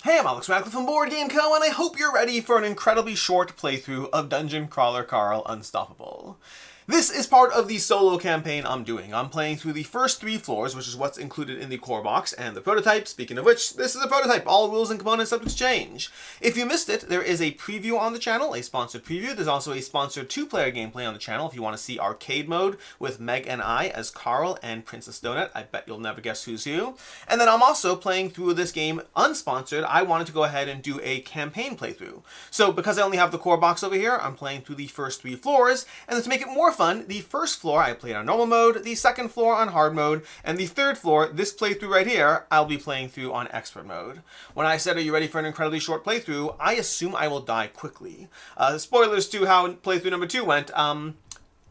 Hey, I'm Alex from Board Game Co, and I hope you're ready for an incredibly short playthrough of Dungeon Crawler Carl Unstoppable. This is part of the solo campaign I'm doing. I'm playing through the first 3 floors, which is what's included in the core box, and the prototype. Speaking of which, this is a prototype. All rules and components subject to change. If you missed it, there is a preview on the channel, a sponsored preview. There's also a sponsored 2-player gameplay on the channel if you want to see arcade mode with Meg and I as Carl and Princess Donut. I bet you'll never guess who's who. And then I'm also playing through this game unsponsored. I wanted to go ahead and do a campaign playthrough. So because I only have the core box over here, I'm playing through the first 3 floors, and then to make it more fun, the first floor I played on normal mode, the second floor on hard mode, and the third floor, this playthrough right here, I'll be playing through on expert mode. When I said, are you ready for an incredibly short playthrough, I assume I will die quickly. Spoilers to how playthrough number 2 went.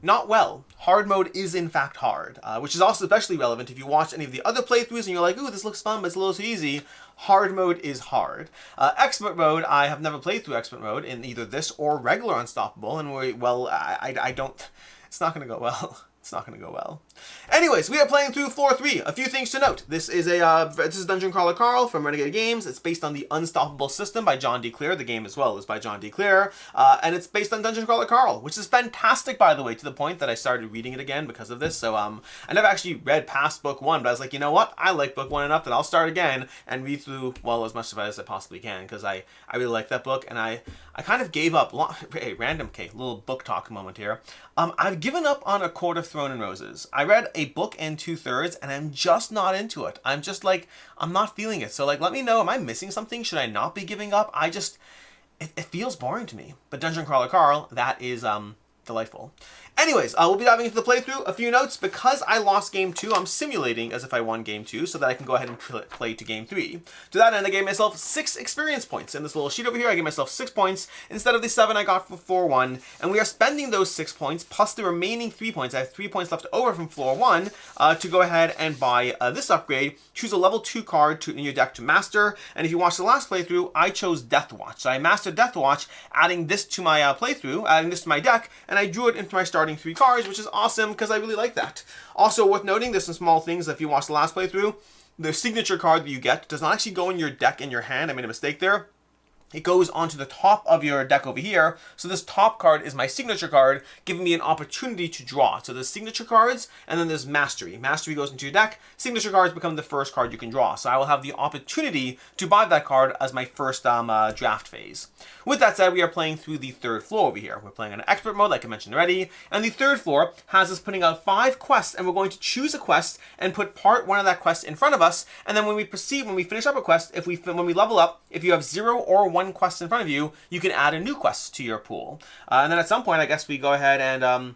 Not well. Hard mode is in fact hard, which is also especially relevant if you watch any of the other playthroughs and you're like, ooh, this looks fun, but it's a little too easy. Hard mode is hard. Expert mode, I have never played through expert mode in either this or regular Unstoppable, and I don't, it's not going to go well. It's not going to go well. Anyways, we are playing through floor 3. A few things to note. This is Dungeon Crawler Carl from Renegade Games. It's based on the Unstoppable system by John D. Clair. The game as well is by John D. Clair. And it's based on Dungeon Crawler Carl, which is fantastic, by the way, to the point that I started reading it again because of this. So I never actually read past book 1, but I was like, you know what? I like book 1 enough that I'll start again and read through, well, as much of it as I possibly can, because I really like that book, and I kind of gave up. Hey, random little book talk moment here. I've given up on A Court of Thorn and Roses. I read a book and 2/3, and I'm just not into it. I'm just like, I'm not feeling it. So like, let me know, am I missing something? Should I not be giving up? It feels boring to me. But Dungeon Crawler Carl, that is delightful. Anyways, we'll be diving into the playthrough. A few notes. Because I lost game 2, I'm simulating as if I won game 2 so that I can go ahead and play to game 3. To that end, I gave myself 6 experience points. In this little sheet over here, I gave myself 6 points instead of the 7 I got for floor 1. And we are spending those 6 points plus the remaining 3 points. I have 3 points left over from floor 1 to go ahead and buy this upgrade. Choose a level 2 card in your deck to master. And if you watch the last playthrough, I chose Death Watch. So I mastered Death Watch, adding this to my playthrough, adding this to my deck, and I drew it into my starting 3 cards, which is awesome because I really like that. Also worth noting, there's some small things. If you watch the last playthrough, the signature card that you get does not actually go in your deck in your hand. I made a mistake there. It goes onto the top of your deck over here. So this top card is my signature card, giving me an opportunity to draw. So there's signature cards, and then there's mastery. Mastery goes into your deck. Signature cards become the first card you can draw. So I will have the opportunity to buy that card as my first draft phase. With that said, we are playing through the 3rd floor over here. We're playing on expert mode, like I mentioned already. And the 3rd floor has us putting out 5 quests, and we're going to choose a quest and put part 1 of that quest in front of us. And then when we finish up a quest, when we level up, if you have 0 or 1 quest in front of you, you can add a new quest to your pool. And then at some point, I guess we go ahead and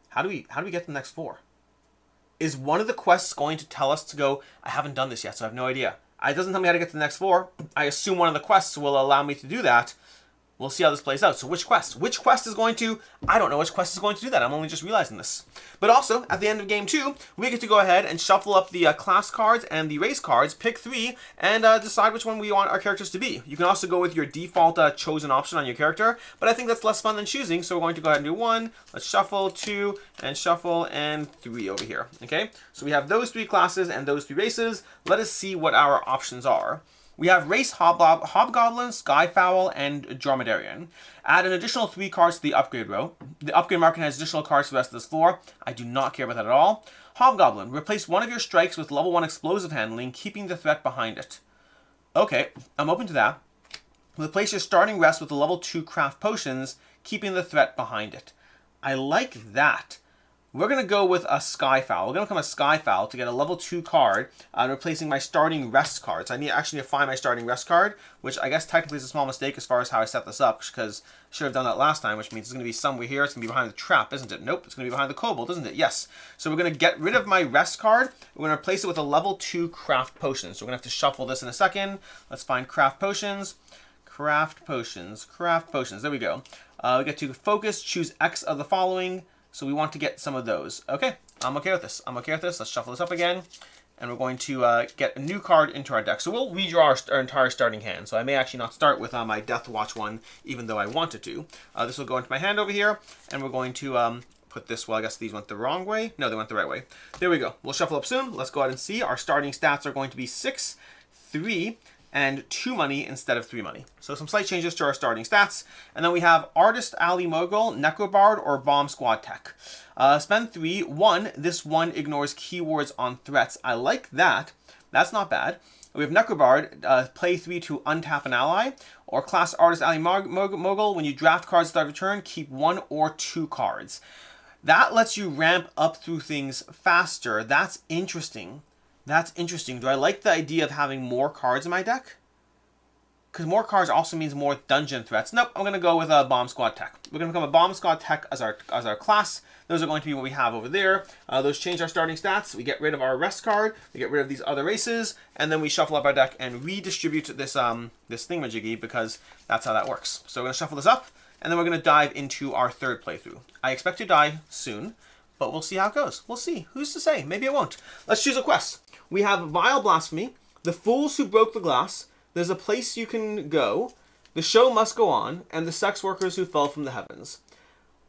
how do we get to the next floor? Is one of the quests going to tell us to go? I haven't done this yet, so I have no idea. It doesn't tell me how to get to the next floor. I assume one of the quests will allow me to do that. We'll see how this plays out. So which quest? Which quest is going to... I don't know which quest is going to do that. I'm only just realizing this. But also, at the end of game 2, we get to go ahead and shuffle up the class cards and the race cards, pick 3, and decide which one we want our characters to be. You can also go with your default chosen option on your character, but I think that's less fun than choosing, so we're going to go ahead and do 1. Let's shuffle, 2, and shuffle, and 3 over here. Okay? So we have those 3 classes and those 3 races. Let us see what our options are. We have Race Hobgoblin, Skyfowl, and Dromedarian. Add an additional 3 cards to the upgrade row. The upgrade market has additional cards for the rest of this floor. I do not care about that at all. Hobgoblin, replace one of your strikes with level 1 explosive handling, keeping the threat behind it. Okay, I'm open to that. Replace your starting rest with a level 2 craft potions, keeping the threat behind it. I like that. We're going to go with a Skyfowl. We're going to become a Skyfowl to get a level 2 card, replacing my starting rest cards. I actually need to find my starting rest card, which I guess technically is a small mistake as far as how I set this up, because I should have done that last time, which means it's going to be somewhere here. It's going to be behind the trap, isn't it? Nope, it's going to be behind the kobold, isn't it? Yes. So we're going to get rid of my rest card. We're going to replace it with a level 2 craft potion. So we're going to have to shuffle this in a second. Let's find craft potions. Craft potions. Craft potions. There we go. We get to focus, choose X of the following. So we want to get some of those. Okay, I'm okay with this. Let's shuffle this up again. And we're going to get a new card into our deck. So we'll redraw our entire starting hand. So I may actually not start with my Death Watch one, even though I wanted to. This will go into my hand over here. And we're going to put this, well, I guess these went the wrong way. No, they went the right way. There we go. We'll shuffle up soon. Let's go ahead and see. Our starting stats are going to be 6, 3, and 2 money instead of 3 money. So some slight changes to our starting stats. And then we have Artist Alley Mogul, Necrobard, or Bomb Squad Tech. Spend 3. 1. This one ignores keywords on threats. I like that. That's not bad. We have Necrobard, play 3 to untap an ally, or class Artist Alley Mogul. When you draft cards at the start of turn, keep 1 or 2 cards. That lets you ramp up through things faster. That's interesting. That's interesting. Do I like the idea of having more cards in my deck? Because more cards also means more dungeon threats. Nope, I'm going to go with a Bomb Squad Tech. We're going to become a Bomb Squad Tech as our class. Those are going to be what we have over there. Those change our starting stats. We get rid of our rest card. We get rid of these other races. And then we shuffle up our deck and redistribute this thingamajiggy, because that's how that works. So we're going to shuffle this up. And then we're going to dive into our third playthrough. I expect to die soon, but we'll see how it goes. We'll see. Who's to say? Maybe it won't. Let's choose a quest. We have Vile Blasphemy, The Fools Who Broke the Glass, There's a Place You Can Go, The Show Must Go On, and The Sex Workers Who Fell from the Heavens.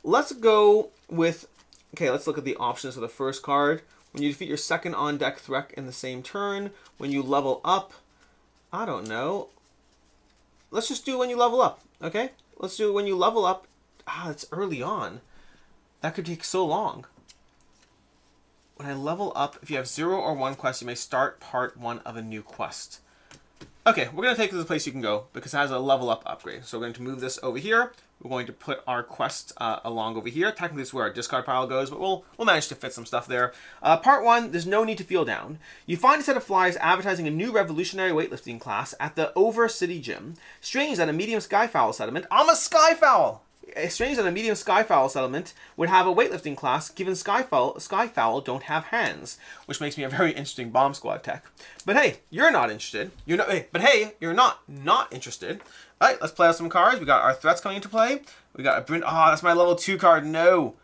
Let's go with... Okay, let's look at the options for the first card. When you defeat your second on-deck threat in the same turn. When you level up. I don't know. Let's just do when you level up, okay? Let's do when you level up. It's early on. That could take so long. When I level up, if you have 0 or 1 quests, you may start part 1 of a new quest. Okay, we're going to take this to the place you can go, because it has a level up upgrade. So we're going to move this over here. We're going to put our quest along over here. Technically, this is where our discard pile goes, but we'll manage to fit some stuff there. Part 1, there's no need to feel down. You find a set of flyers advertising a new revolutionary weightlifting class at the Over City Gym. Strange that a medium Skyfowl settlement... I'm a Skyfowl! Strange that a medium Skyfowl settlement would have a weightlifting class, given Skyfowl don't have hands, which makes me a very interesting Bomb Squad Tech. But hey, you're not interested. But hey, you're not interested. All right, let's play out some cards. We got our threats coming into play. We got a Bryn. Oh, that's my level 2 card. No,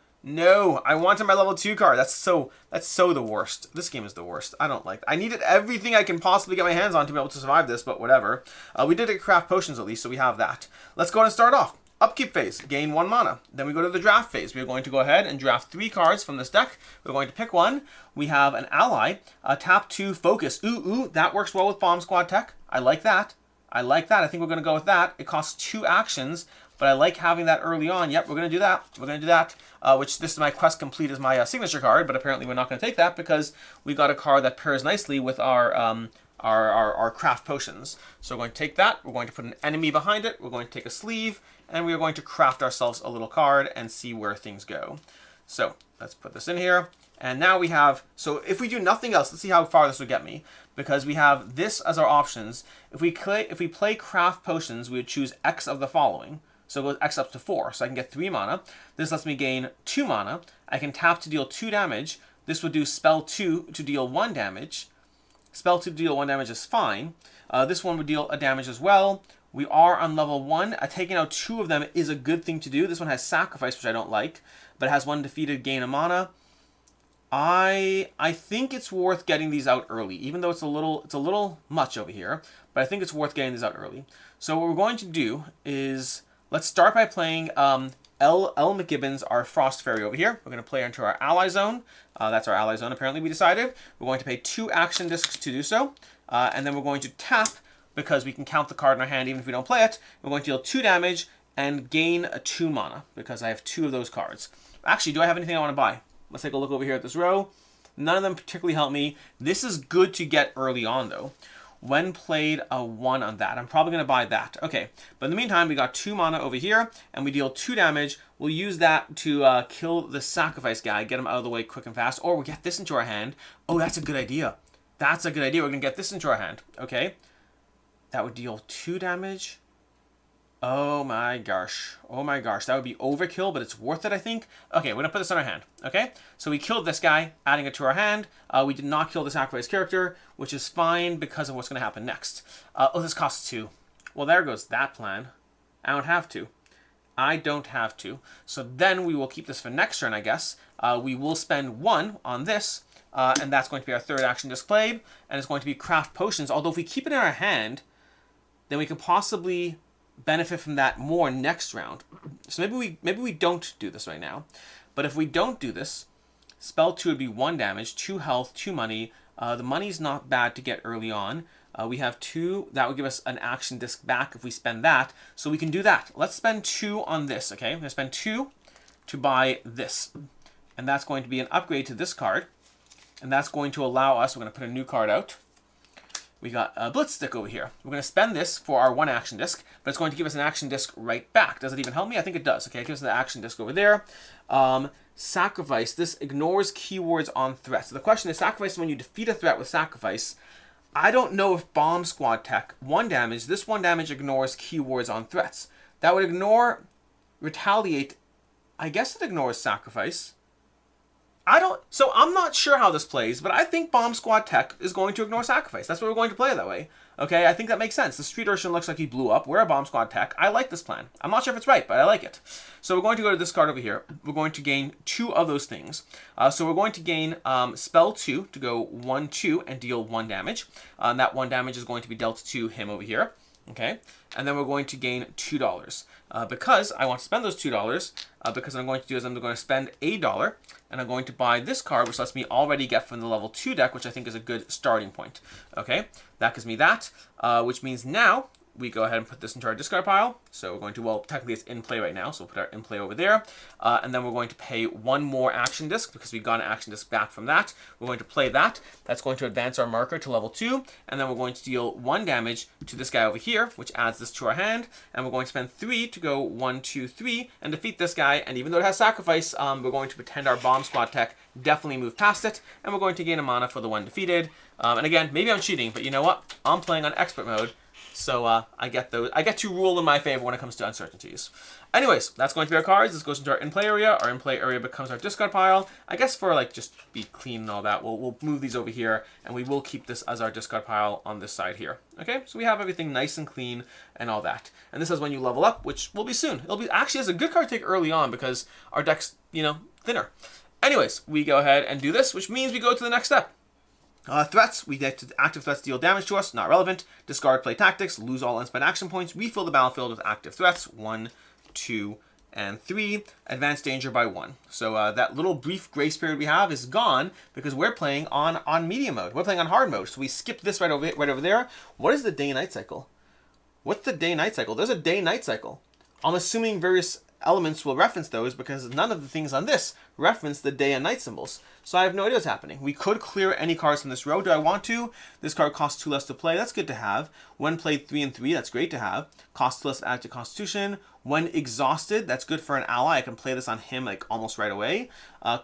I wanted my level 2 card. That's so the worst. This game is the worst. I don't like that. I needed everything I can possibly get my hands on to be able to survive this, but whatever. We did get craft potions at least, so we have that. Let's go ahead and start off. Upkeep phase, gain 1 mana. Then we go to the draft phase. We are going to go ahead and draft 3 cards from this deck. We're going to pick one. We have an ally, tap 2, focus. Ooh, that works well with Bomb Squad Tech. I like that. I think we're going to go with that. It costs 2 actions, but I like having that early on. Yep, we're going to do that. Which this is my quest complete as my signature card, but apparently we're not going to take that because we got a card that pairs nicely with our craft potions. So we're going to take that. We're going to put an enemy behind it. We're going to take a sleeve. And we are going to craft ourselves a little card and see where things go. So let's put this in here. And now we have, so if we do nothing else, let's see how far this would get me. Because we have this as our options. If we play craft potions, we would choose X of the following. So it goes X up to 4. So I can get 3 mana. This lets me gain 2 mana. I can tap to deal 2 damage. This would do spell 2 to deal 1 damage. Spell 2 to deal 1 damage is fine. This one would deal a damage as well. We are on level 1. Taking out 2 of them is a good thing to do. This one has sacrifice, which I don't like, but it has 1 defeated, gain a mana. I think it's worth getting these out early, even though it's a little much over here, but I think it's worth getting these out early. So what we're going to do is let's start by playing L. McGibbons, our Frost Fairy over here. We're going to play into our ally zone. That's our ally zone, apparently we decided. We're going to pay 2 action discs to do so, and then we're going to tap, because we can count the card in our hand even if we don't play it. We're going to deal 2 damage and gain 2 mana, because I have 2 of those cards. Actually, do I have anything I want to buy? Let's take a look over here at this row. None of them particularly help me. This is good to get early on, though. When played, a 1 on that. I'm probably going to buy that. Okay, but in the meantime, we got 2 mana over here, and we deal 2 damage. We'll use that to kill the sacrifice guy, get him out of the way quick and fast, or we'll get this into our hand. Oh, that's a good idea. That's a good idea. We're going to get this into our hand. Okay. That would deal 2 damage. Oh my gosh. That would be overkill, but it's worth it, I think. Okay, we're going to put this in our hand. Okay? So we killed this guy, adding it to our hand. We did not kill the sacrifice character, which is fine because of what's going to happen next. Oh, this costs 2. Well, there goes that plan. I don't have to. So then we will keep this for next turn, I guess. We will spend 1 on this, and that's going to be our 3rd action displayed, and it's going to be craft potions. Although if we keep it in our hand, then we could possibly benefit from that more next round. So maybe we don't do this right now. But if we don't do this, spell 2 would be 1 damage, 2 health, 2 money. The money's not bad to get early on. We have 2. That would give us an action disc back if we spend that. So we can do that. Let's spend 2 on this, okay? I'm going to spend 2 to buy this. And that's going to be an upgrade to this card. And that's going to allow us, we're going to put a new card out. We got a Blitz stick over here. We're going to spend this for our 1 action disc, but it's going to give us an action disc right back. Does it even help me? I think it does. Okay, it gives us the action disc over there. Sacrifice. This ignores keywords on threats. So the question is, sacrifice when you defeat a threat with sacrifice. I don't know if Bomb Squad Tech, 1 damage, this 1 damage ignores keywords on threats. That would ignore retaliate. I guess it ignores sacrifice. So I'm not sure how this plays, but I think Bomb Squad Tech is going to ignore sacrifice. That's what we're going to play that way. Okay, I think that makes sense. The Street Urchin looks like he blew up. We're a Bomb Squad Tech. I like this plan. I'm not sure if it's right, but I like it. So we're going to go to this card over here. We're going to gain 2 of those things. So we're going to gain Spell 2 to go 1/2 and deal 1 damage. That 1 damage is going to be dealt to him over here. Okay, and then we're going to gain $2 because I want to spend those $2. Because what I'm going to do is I'm going to spend $1 and I'm going to buy this card, which lets me already get from the level 2 deck, which I think is a good starting point. Okay, that gives me that, which means now we go ahead and put this into our discard pile. So we're going to, well, technically it's in play right now, so we'll put our in play over there. And then we're going to pay 1 more action disc because we got an action disc back from that. We're going to play that. That's going to advance our marker to level 2. And then we're going to deal 1 damage to this guy over here, which adds this to our hand. And we're going to spend 3 to go 1, 2, 3 and defeat this guy. And even though it has sacrifice, we're going to pretend our Bomb Squad Tech definitely moved past it. And we're going to gain a mana for the 1 defeated. And again, maybe I'm cheating, but you know what? I'm playing on expert mode. So I get to rule in my favor when it comes to uncertainties. Anyways, that's going to be our cards. This goes into our in-play area. Our in-play area becomes our discard pile. I guess for like just be clean and all that, we'll move these over here, and we will keep this as our discard pile on this side here. Okay, so we have everything nice and clean and all that. And this is when you level up, which will be soon. It'll be actually, it's a good card to take early on because our deck's, you know, thinner. Anyways, we go ahead and do this, which means we go to the next step. Threats, we get to active threats deal damage to us, not relevant. Discard play tactics, lose all unspent action points, refill the battlefield with active threats, 1, 2, and 3. Advance danger by 1. So that little brief grace period we have is gone because we're playing on medium mode. We're playing on hard mode, so we skip this right over there. What is the day-night cycle? What's the day-night cycle? There's a day-night cycle. I'm assuming various elements will reference those because none of the things on this reference the day and night symbols. So I have no idea what's happening. We could clear any cards from this row. Do I want to? This card costs 2 less to play. That's good to have. When played 3 and 3, that's great to have. Costs 2 less to add to Constitution. When exhausted, that's good for an ally. I can play this on him like almost right away.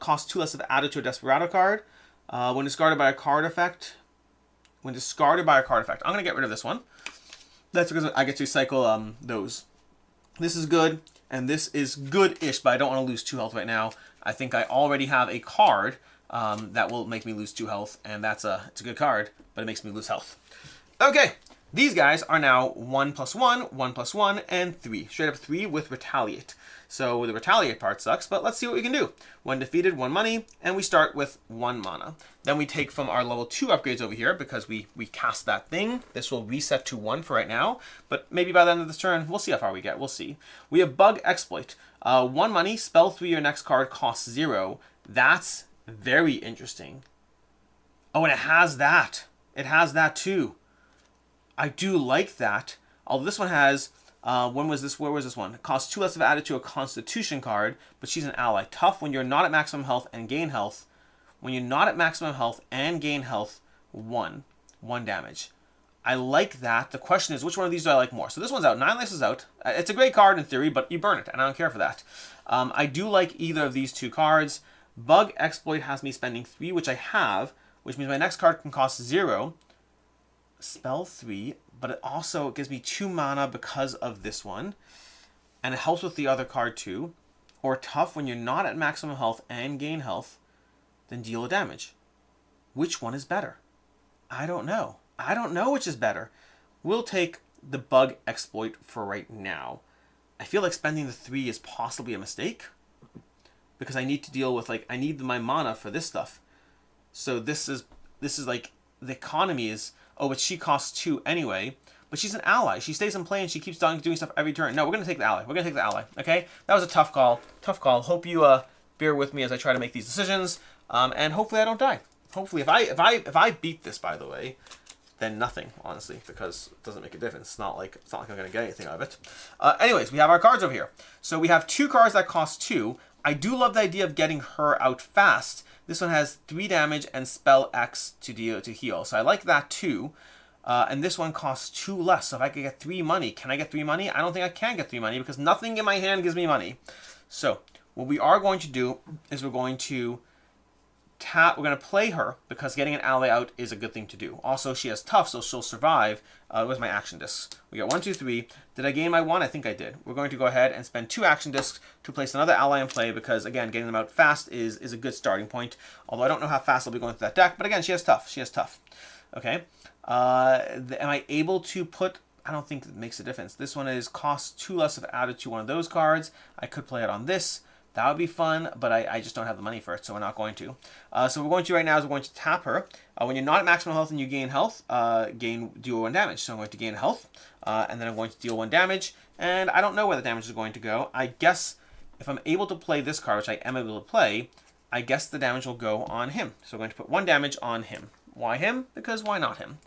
Costs 2 less to add it to a Desperado card. When discarded by a card effect. I'm going to get rid of this one. That's because I get to cycle those. This is good. And this is good-ish, but I don't want to lose 2 health right now. I think I already have a card that will make me lose 2 health, and it's a good card, but it makes me lose health. Okay, these guys are now 1+1, 1+1, and 3. Straight up 3 with Retaliate. So the Retaliate part sucks, but let's see what we can do. When defeated, 1 money, and we start with 1 mana. Then we take from our level 2 upgrades over here, because we cast that thing. This will reset to 1 for right now, but maybe by the end of this turn, we'll see how far we get. We'll see. We have Bug Exploit. 1 money, spell 3, your next card costs 0. That's very interesting. Oh, and it has that. It has that too. I do like that. Although this one has... where was this one? It costs 2 less of added to a Constitution card, but she's an ally. Tough when you're not at maximum health and gain health. When you're not at maximum health and gain health, 1 damage. I like that. The question is, which one of these do I like more? So this one's out. 9 Lives is out. It's a great card in theory, but you burn it, and I don't care for that. I do like either of these 2 cards. Bug Exploit has me spending 3, which I have, which means my next card can cost 0. Spell 3, but it also gives me 2 mana because of this one. And it helps with the other card too. Or Tough, when you're not at maximum health and gain health, then deal a damage. Which one is better? I don't know. I don't know which is better. We'll take the Bug Exploit for right now. I feel like spending the 3 is possibly a mistake. Because I need to deal with, I need my mana for this stuff. So this is like, the economy is... Oh, but she costs 2 anyway. But she's an ally. She stays in play and she keeps doing stuff every turn. No, we're going to take the ally. We're going to take the ally. Okay? That was a tough call. Tough call. Hope you bear with me as I try to make these decisions. And hopefully I don't die. Hopefully, if I beat this, by the way, than nothing, honestly, because it doesn't make a difference. It's not like I'm going to get anything out of it. Anyways, we have our cards over here. So we have 2 cards that cost 2. I do love the idea of getting her out fast. This one has 3 damage and spell X to heal. So I like that too. And this one costs 2 less. So if I could get 3 money, can I get 3 money? I don't think I can get 3 money because nothing in my hand gives me money. So what we are going to do is we're going to play her because getting an ally out is a good thing to do. Also, she has tough, so she'll survive. Where's my action discs? We got 1, 2, 3. Did I gain my 1? I think I did. We're going to go ahead and spend 2 action discs to place another ally in play because, again, getting them out fast is a good starting point. Although I don't know how fast I'll be going through that deck. But again, she has tough. She has tough. Okay. Am I able to put... I don't think it makes a difference. This one is cost 2 less if added to one of those cards. I could play it on this. That would be fun, but I just don't have the money for it, so we're not going to. So what we're going to do right now is we're going to tap her. When you're not at maximum health and you gain health, deal 1 damage. So I'm going to gain health, and then I'm going to deal 1 damage. And I don't know where the damage is going to go. I guess if I'm able to play this card, which I am able to play, I guess the damage will go on him. So we're going to put 1 damage on him. Why him? Because why not him?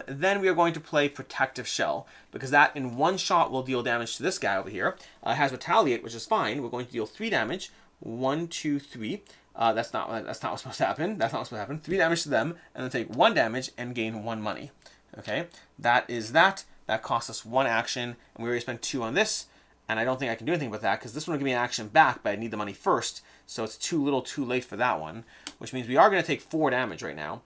Then we are going to play Protective Shell, because that in 1 shot will deal damage to this guy over here. It has Retaliate, which is fine. We're going to deal 3 damage. 1, 2, 3. That's not what's supposed to happen. That's not what's supposed to happen. 3 damage to them, and then take 1 damage and gain 1 money. Okay, that is that. That costs us 1 action, and we already spent 2 on this, and I don't think I can do anything with that, because this one will give me an action back, but I need the money first, so it's too late for that one, which means we are going to take 4 damage right now.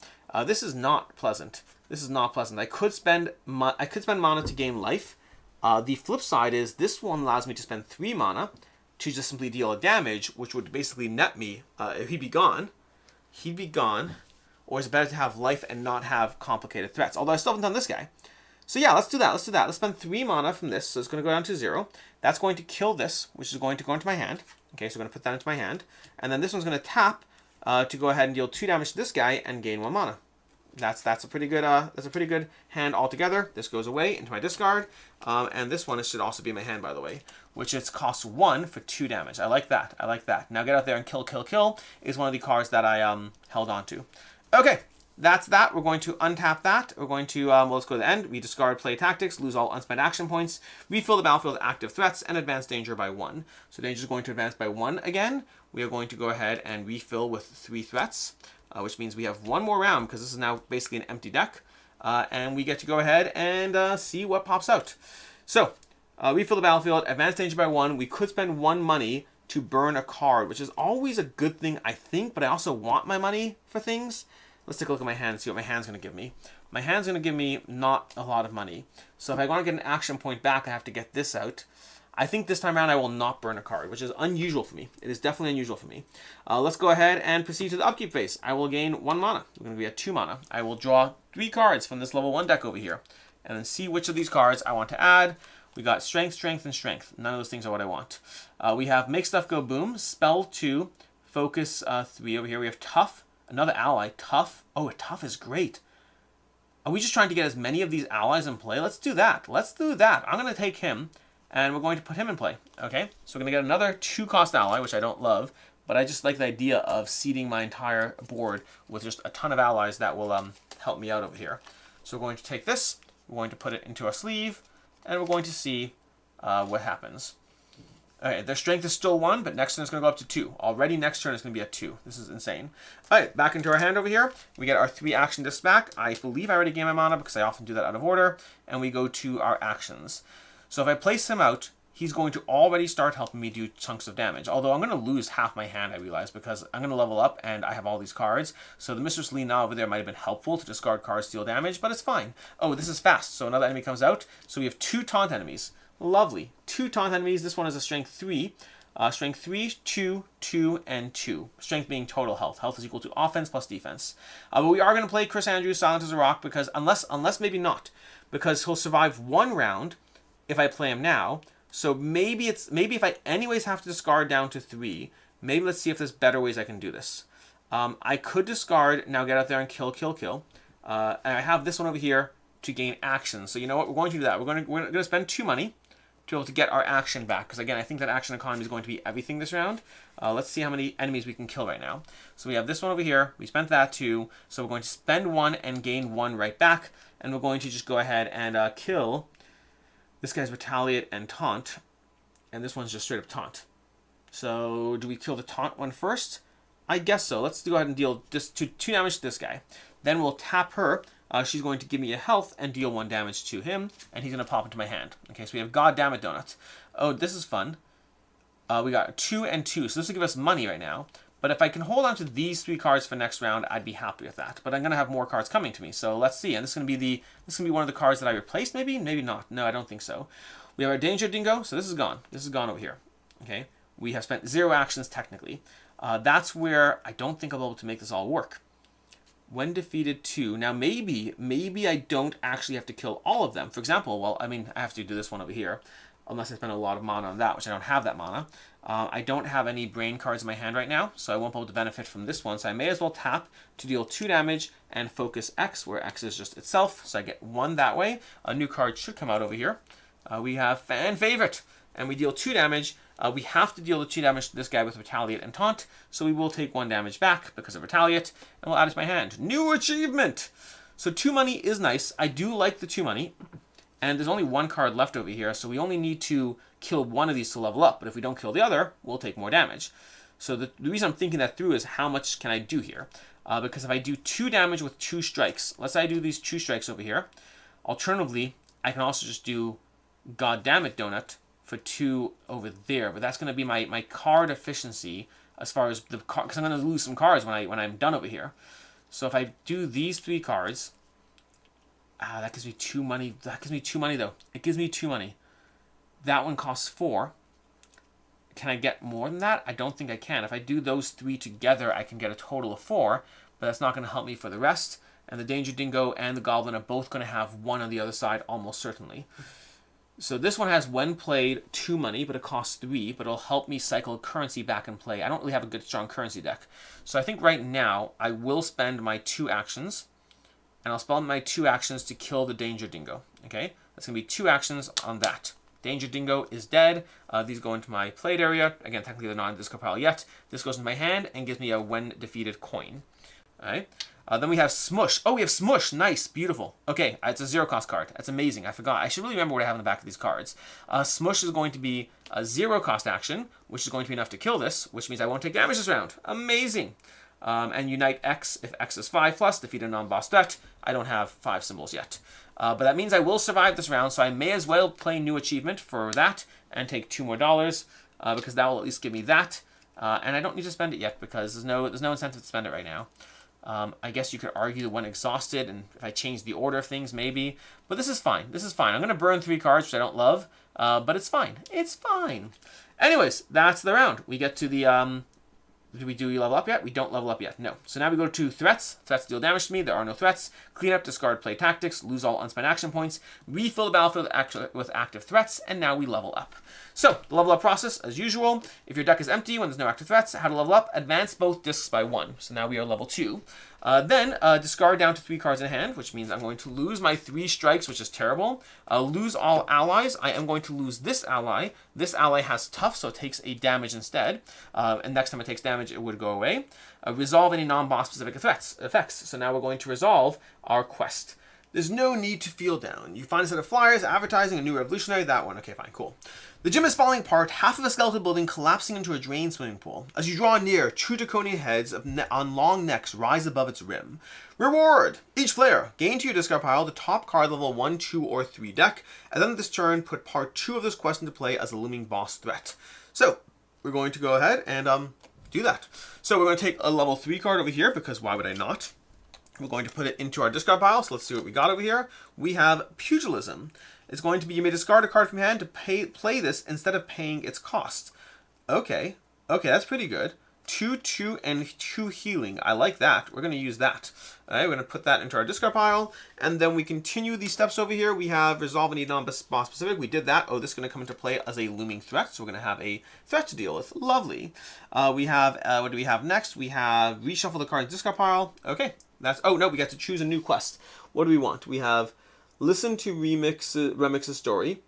This is not pleasant. This is not pleasant. I could spend mana to gain life. The flip side is this one allows me to spend 3 mana to just simply deal a damage, which would basically net me. If he'd be gone, or is it better to have life and not have complicated threats? Although I still haven't done this guy. So yeah, let's do that. Let's spend 3 mana from this, so it's going to go down to 0. That's going to kill this, which is going to go into my hand. Okay, so we're going to put that into my hand. And then this one's going to tap to go ahead and deal 2 damage to this guy and gain 1 mana. That's a pretty good hand altogether. This goes away into my discard, and this one should also be in my hand, by the way, which is costs 1 for 2 damage. I like that. I like that. Now get out there and kill is one of the cards that I held on to. Okay, that's that. We're going to untap that. We're going to let's go to the end. We discard play tactics, lose all unspent action points, refill the battlefield with active threats, and advance danger by 1. So danger is going to advance by 1 again. We are going to go ahead and refill with 3 threats. Which means we have 1 more round because this is now basically an empty deck. And we get to go ahead and see what pops out. So, refill the battlefield, advance danger by 1. We could spend 1 money to burn a card, which is always a good thing, I think, but I also want my money for things. Let's take a look at my hand and see what my hand's going to give me. My hand's going to give me not a lot of money. So if I want to get an action point back, I have to get this out. I think this time around I will not burn a card, which is unusual for me. It is definitely unusual for me. Let's go ahead and proceed to the upkeep phase. I will gain 1 mana. We're going to be at 2 mana. I will draw 3 cards from this level 1 deck over here, and then see which of these cards I want to add. We got Strength, Strength, and Strength. None of those things are what I want. We have Make Stuff Go Boom, Spell 2, Focus 3 over here. We have Tough, another ally, Tough. Oh, Tough is great. Are we just trying to get as many of these allies in play? Let's do that. Let's do that. I'm going to take him. And we're going to put him in play, okay? So we're going to get another 2-cost ally, which I don't love, but I just like the idea of seeding my entire board with just a ton of allies that will help me out over here. So we're going to take this, we're going to put it into our sleeve, and we're going to see what happens. Okay, their strength is still 1, but next turn is going to go up to 2. Already next turn is going to be at 2. This is insane. All right, back into our hand over here. We get our 3 action discs back. I believe I already gained my mana because I often do that out of order. And we go to our actions. So if I place him out, he's going to already start helping me do chunks of damage. Although I'm going to lose half my hand, I realize, because I'm going to level up and I have all these cards. So the Mistress Lena over there might have been helpful to discard cards, deal damage, but it's fine. Oh, this is fast. So another enemy comes out. So we have 2 taunt enemies. Lovely. 2 taunt enemies. This one is a strength 3. Strength 3, 2, 2, and 2. Strength being total health. Health is equal to offense plus defense. But we are going to play Chris Andrews, Silent as a Rock, because unless maybe not, because he'll survive 1 round if I play him now. So maybe if I anyways have to discard down to 3, maybe let's see if there's better ways I can do this. I could discard, now get out there and kill. And I have this one over here to gain action. So you know what? We're going to do that. We're going to spend 2 money to be able to get our action back. Because again, I think that action economy is going to be everything this round. Let's see how many enemies we can kill right now. So we have this one over here. We spent that too. So we're going to spend 1 and gain 1 right back. And we're going to just go ahead and kill this guy's retaliate and taunt. And this one's just straight up taunt. So do we kill the taunt one first? I guess so. Let's go ahead and deal just 2 damage to this guy. Then we'll tap her. She's going to give me a health and deal 1 damage to him. And he's going to pop into my hand. Okay, so we have God damn it donut. Oh, this is fun. We got 2 and 2. So this will give us money right now. But if I can hold on to these 3 cards for next round, I'd be happy with that. But I'm going to have more cards coming to me. So let's see. And this is going to be one of the cards that I replaced maybe? Maybe not. No, I don't think so. We have our Danger Dingo. So this is gone. This is gone over here. Okay. We have spent 0 actions technically. That's where I don't think I'll be able to make this all work. When defeated 2. Now maybe I don't actually have to kill all of them. For example, well, I mean, I have to do this one over here. Unless I spend a lot of mana on that, which I don't have that mana. I don't have any brain cards in my hand right now, so I won't be able to benefit from this one. So I may as well tap to deal 2 damage and focus X, where X is just itself. So I get 1 that way. A new card should come out over here. We have Fan Favorite, and we deal 2 damage. We have to deal the 2 damage to this guy with Retaliate and Taunt, so we will take 1 damage back because of Retaliate, and we'll add it to my hand. New achievement! So 2 money is nice. I do like the 2 money. And there's only 1 card left over here, so we only need to kill 1 of these to level up. But if we don't kill the other, we'll take more damage. So the reason I'm thinking that through is how much can I do here? Because if I do 2 damage with 2 strikes, let's say I do these 2 strikes over here. Alternatively, I can also just do God damn it donut for 2 over there. But that's going to be my card efficiency as far as the card, because I'm going to lose some cards when I'm done over here. So if I do these 3 cards. That gives me 2 money. That gives me 2 money, though. It gives me 2 money. That one costs 4. Can I get more than that? I don't think I can. If I do those 3 together, I can get a total of 4. But that's not going to help me for the rest. And the Danger Dingo and the Goblin are both going to have 1 on the other side, almost certainly. So this one has, when played, 2 money, but it costs 3. But it'll help me cycle currency back in play. I don't really have a good, strong currency deck. So I think right now, I will spend my 2 actions. And I'll spend my 2 actions to kill the Danger Dingo. Okay? That's going to be 2 actions on that. Danger Dingo is dead. These go into my played area. Again, technically they're not in the discard pile yet. This goes into my hand and gives me a when defeated coin. Alright? Then we have Smush. Oh, we have Smush. Nice. Beautiful. Okay, it's a 0 cost card. That's amazing. I forgot. I should really remember what I have on the back of these cards. Smush is going to be a 0 cost action, which is going to be enough to kill this, which means I won't take damage this round. Amazing. And Unite X, if X is 5+, defeat a non-boss threat. I don't have 5 symbols yet. But that means I will survive this round, so I may as well play New Achievement for that and take $2 more, because that will at least give me that. And I don't need to spend it yet, because there's no incentive to spend it right now. I guess you could argue when exhausted, and if I change the order of things, maybe. But this is fine. This is fine. I'm going to burn 3 cards, which I don't love, but it's fine. It's fine. Anyways, that's the round. We get to the... Do we level up yet? We don't level up yet. No. So now we go to threats. Threats deal damage to me. There are no threats. Clean up, discard, play tactics, lose all unspent action points, refill the battlefield with active threats, and now we level up. So, the level up process, as usual. If your deck is empty when there's no active threats, how to level up? Advance both discs by 1. So now we are level 2. Then discard down to 3 cards in hand, which means I'm going to lose my 3 strikes, which is terrible. Lose all allies. I am going to lose this ally. This ally has tough, so it takes a damage instead. And next time it takes damage, it would go away. Resolve any non-boss specific effects. So now we're going to resolve our quest. There's no need to feel down. You find a set of flyers, advertising, a new revolutionary, that one. Okay, fine, cool. The gym is falling apart, half of a skeletal building collapsing into a drained swimming pool. As you draw near, 2 draconian heads on long necks rise above its rim. Reward! Each player, gain to your discard pile the top card level 1, 2, or 3 deck, and then this turn, put part 2 of this quest into play as a looming boss threat. So, we're going to go ahead and do that. So we're going to take a level 3 card over here, because why would I not? We're going to put it into our discard pile, so let's see what we got over here. We have Pugilism. It's going to be, you may discard a card from your hand to play this instead of paying its cost. Okay, that's pretty good. 2, 2, and 2 healing. I like that. We're going to use that. All right, we're going to put that into our discard pile. And then we continue these steps over here. We have resolve any non-boss specific. We did that. Oh, this is going to come into play as a looming threat. So we're going to have a threat to deal with. Lovely. We have, what do we have next? We have reshuffle the cards discard pile. Okay, that's, oh no, we got to choose a new quest. What do we want? We have listen to remix a story.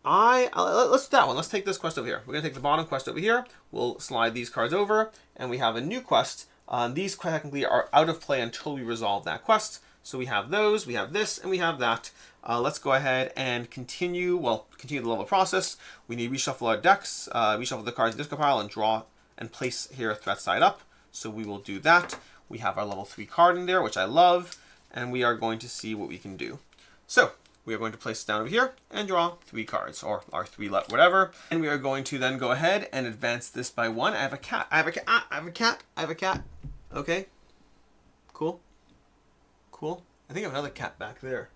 Let's do that one. Let's take this quest over here. We're going to take the bottom quest over here. We'll slide these cards over, and we have a new quest. These technically are out of play until we resolve that quest. So we have those, we have this, and we have that. Let's go ahead and continue the level process. We need to reshuffle our decks, reshuffle the cards in discard pile, and draw and place here threat side up. So we will do that. We have our level 3 card in there, which I love, and we are going to see what we can do. So we are going to place it down over here and draw 3 cards, or our 3 whatever. And we are going to then go ahead and advance this by 1. I have a cat. I have a cat. I have a cat. I have a cat. Okay. Cool. Cool. I think I have another cat back there.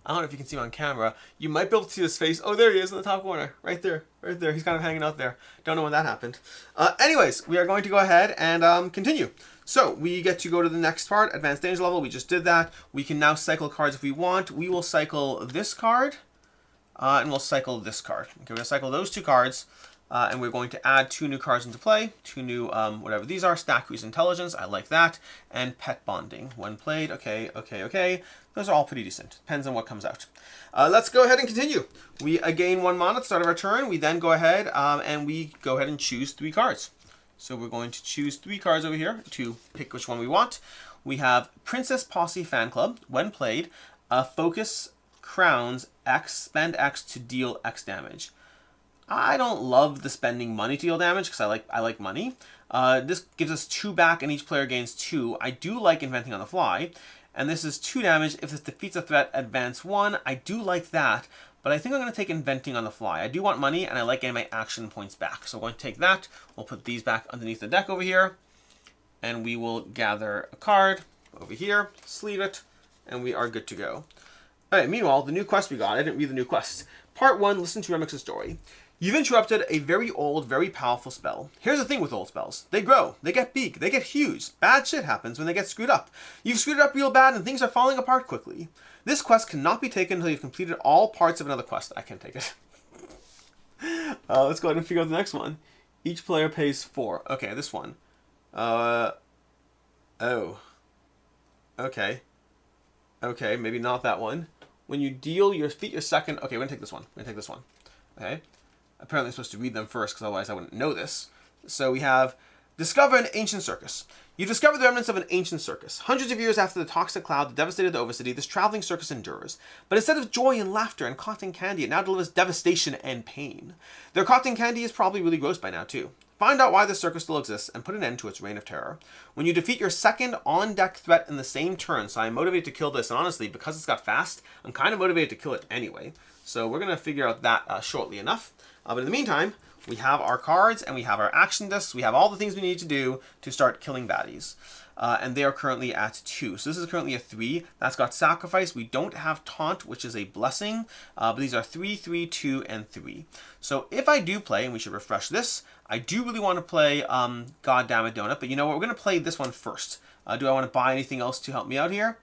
I don't know if you can see him on camera. You might be able to see his face. Oh, there he is in the top corner. Right there. Right there. He's kind of hanging out there. Don't know when that happened. Anyways, we are going to go ahead and continue. So we get to go to the next part, advanced danger level. We just did that. We can now cycle cards if we want. We will cycle this card, and we'll cycle this card. Okay, we're going to cycle those 2 cards, and we're going to add 2 new cards into play. 2 new, whatever these are, Stack Crease Intelligence. I like that. And Pet Bonding. When played, okay. Those are all pretty decent. Depends on what comes out. Let's go ahead and continue. We gain 1 mana at the start of our turn. We then go ahead and we go ahead and choose 3 cards. So we're going to choose 3 cards over here to pick which one we want. We have Princess Posse Fan Club. When played, focus crowns X, spend X to deal X damage. I don't love the spending money to deal damage because I like money. This gives us 2 back and each player gains 2. I do like inventing on the fly. And this is 2 damage. If this defeats a threat, advance 1. I do like that, but I think I'm going to take inventing on the fly. I do want money, and I like getting my action points back. So I'm going to take that. We'll put these back underneath the deck over here, and we will gather a card over here, sleeve it, and we are good to go. All right, meanwhile, the new quest we got. I didn't read the new quest. Part 1, listen to Remix's story. You've interrupted a very old, very powerful spell. Here's the thing with old spells. They grow, they get big, they get huge. Bad shit happens when they get screwed up. You've screwed it up real bad and things are falling apart quickly. This quest cannot be taken until you've completed all parts of another quest. I can't take it. Let's go ahead and figure out the next one. Each player pays 4. Okay, this one. Oh. Okay. Okay, maybe not that one. When you deal your second... Okay, we're going to take this one. We're going to take this one. Okay. Apparently I'm supposed to read them first, because otherwise I wouldn't know this. So we have, discover an ancient circus. You discover the remnants of an ancient circus. Hundreds of years after the toxic cloud that devastated the Overcity, this traveling circus endures. But instead of joy and laughter and cotton candy, it now delivers devastation and pain. Their cotton candy is probably really gross by now, too. Find out why the circus still exists and put an end to its reign of terror. When you defeat your second on-deck threat in the same turn, so I'm motivated to kill this, and honestly, because it's got fast, I'm kind of motivated to kill it anyway. So we're going to figure out that shortly enough. But in the meantime, we have our cards and we have our action discs. We have all the things we need to do to start killing baddies. And they are currently at 2. So this is currently a 3. That's got Sacrifice. We don't have Taunt, which is a blessing. But these are 3, 3, 2, and 3. So if I do play, and we should refresh this, I do really want to play God Damn It Donut. But you know what? We're going to play this one first. Do I want to buy anything else to help me out here?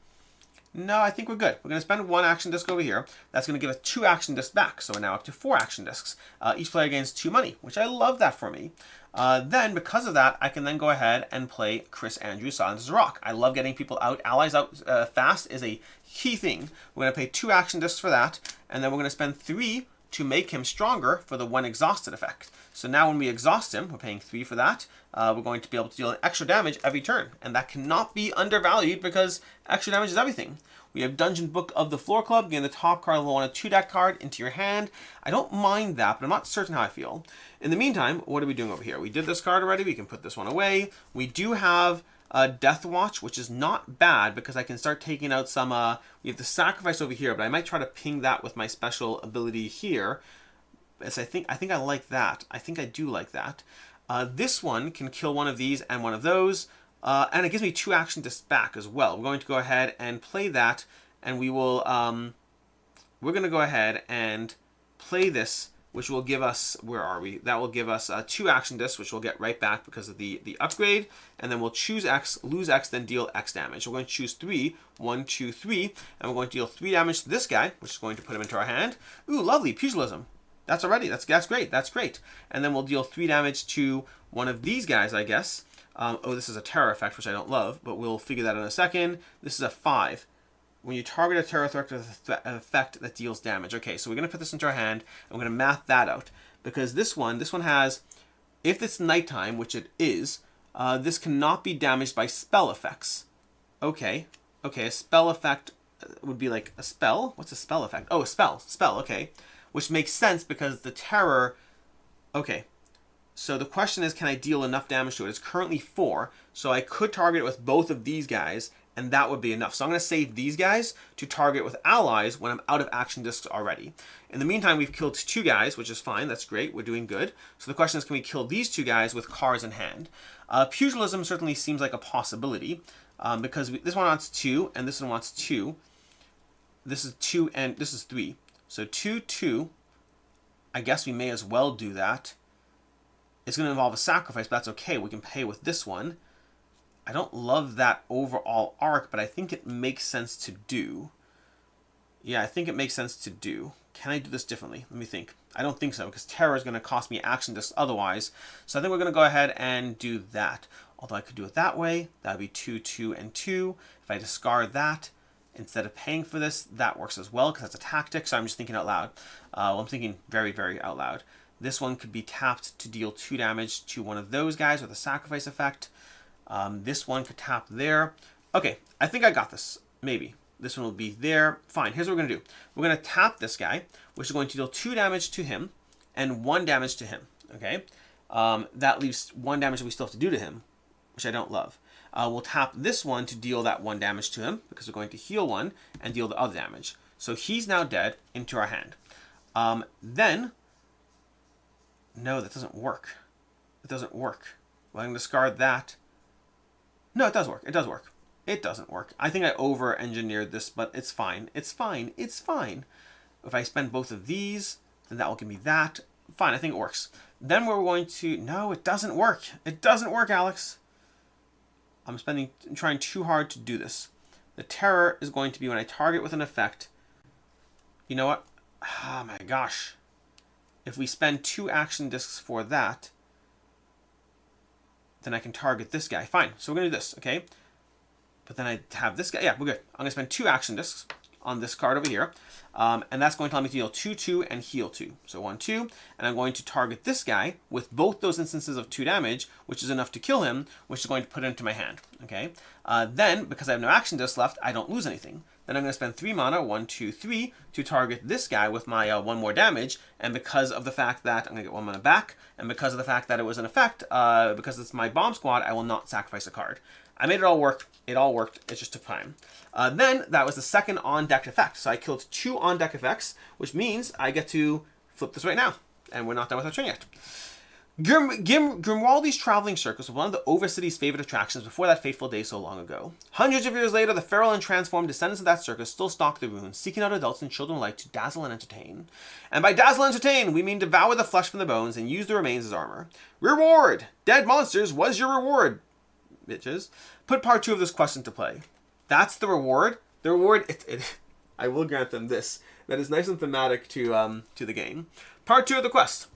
No, I think we're good. We're going to spend 1 action disc over here. That's going to give us 2 action discs back. So we're now up to 4 action discs. Each player gains 2 money, which I love that for me. Then, because of that, I can then go ahead and play Chris Andrews' Silence is a Rock. I love getting people out. Allies out fast is a key thing. We're going to pay 2 action discs for that. And then we're going to spend 3 to make him stronger for the when exhausted effect. So now when we exhaust him, we're paying 3 for that. We're going to be able to deal extra damage every turn. And that cannot be undervalued because extra damage is everything. We have Dungeon Book of the Floor Club. Gain the top card of the 1 of 2 deck card into your hand. I don't mind that, but I'm not certain how I feel. In the meantime, what are we doing over here? We did this card already. We can put this one away. We do have Death Watch, which is not bad because I can start taking out some... we have the Sacrifice over here, but I might try to ping that with my special ability here. As I think I like that. I think I do like that. This one can kill one of these and one of those. And it gives me 2 action discs back as well. We're going to go ahead and play that, and we will, we're going to go ahead and play this, which will give us, where are we? That will give us 2 action discs, which we'll get right back because of the upgrade, and then we'll choose X, lose X, then deal X damage. We're going to choose 3, 1, 2, 3, and we're going to deal 3 damage to this guy, which is going to put him into our hand. Ooh, lovely, pugilism. That's great, that's great. And then we'll deal 3 damage to one of these guys, I guess. Oh, this is a terror effect, which I don't love, but we'll figure that out in a second. This is a 5. when you target a terror threat with an effect that deals damage. Okay, so we're going to put this into our hand, and we're going to math that out. Because this one has, if it's nighttime, which it is, this cannot be damaged by spell effects. Okay, a spell effect would be like a spell? What's a spell effect? Oh, a spell, okay. Which makes sense because the terror, okay. So the question is, can I deal enough damage to it? It's currently 4, so I could target it with both of these guys, and that would be enough. So I'm going to save these guys to target with allies when I'm out of action discs already. In the meantime, we've killed 2 guys, which is fine. That's great. We're doing good. So the question is, can we kill these 2 guys with cards in hand? Pugilism certainly seems like a possibility, because this one wants 2, and this one wants 2. This is 2, and this is 3. So 2, 2. I guess we may as well do that. It's going to involve a sacrifice, but that's okay. We can pay with this one. I don't love that overall arc, but I think it makes sense to do. Yeah, I think it makes sense to do. Can I do this differently? Let me think. I don't think so, because terror is going to cost me action discs otherwise. So I think we're going to go ahead and do that. Although I could do it that way. That would be 2, 2, and 2. If I discard that, instead of paying for this, that works as well, because that's a tactic. So I'm just thinking out loud. Well, I'm thinking very, very out loud. This one could be tapped to deal 2 damage to one of those guys with a sacrifice effect. This one could tap there. Okay, I think I got this. Maybe. This one will be there. Fine, here's what we're going to do. We're going to tap this guy, which is going to deal 2 damage to him and 1 damage to him. Okay? That leaves 1 damage that we still have to do to him, which I don't love. We'll tap this one to deal that 1 damage to him, because we're going to heal 1 and deal the other damage. So he's now dead into our hand. Then... No, that doesn't work. It doesn't work. Well, I'm going to discard that. No, it does work. It does work. It doesn't work. I think I over-engineered this, but it's fine. It's fine. It's fine. If I spend both of these, then that will give me that. Fine, I think it works. Then we're going to... No, it doesn't work. It doesn't work, Alex. I'm trying too hard to do this. The terror is going to be when I target with an effect. You know what? Oh my gosh. If we spend 2 action discs for that, then I can target this guy. Fine, so we're going to do this, okay? But then I have this guy. Yeah, we're good. I'm going to spend 2 action discs on this card over here. And that's going to allow me to deal 2, 2, and heal 2. So 1, 2. And I'm going to target this guy with both those instances of 2 damage, which is enough to kill him, which is going to put it into my hand, okay? Then, because I have no action discs left, I don't lose anything. Then I'm going to spend 3 mana, 1, 2, 3, to target this guy with my 1 more damage. And because of the fact that I'm going to get 1 mana back, and because of the fact that it was an effect, because it's my bomb squad, I will not sacrifice a card. I made it all work. It all worked. It just took time. Then that was the second on-deck effect. So I killed 2 on-deck effects, which means I get to flip this right now. And we're not done with our turn yet. Grimwaldi's traveling circus was one of the Overcity's favorite attractions before that fateful day so long ago. Hundreds of years later, the feral and transformed descendants of that circus still stalk the ruins, seeking out adults and children alike to dazzle and entertain. And by dazzle and entertain, we mean devour the flesh from the bones and use the remains as armor. Reward! Dead monsters was your reward, bitches. Put part 2 of this quest into play. That's the reward. The reward, I will grant them this. That is nice and thematic to the game. Part 2 of the quest.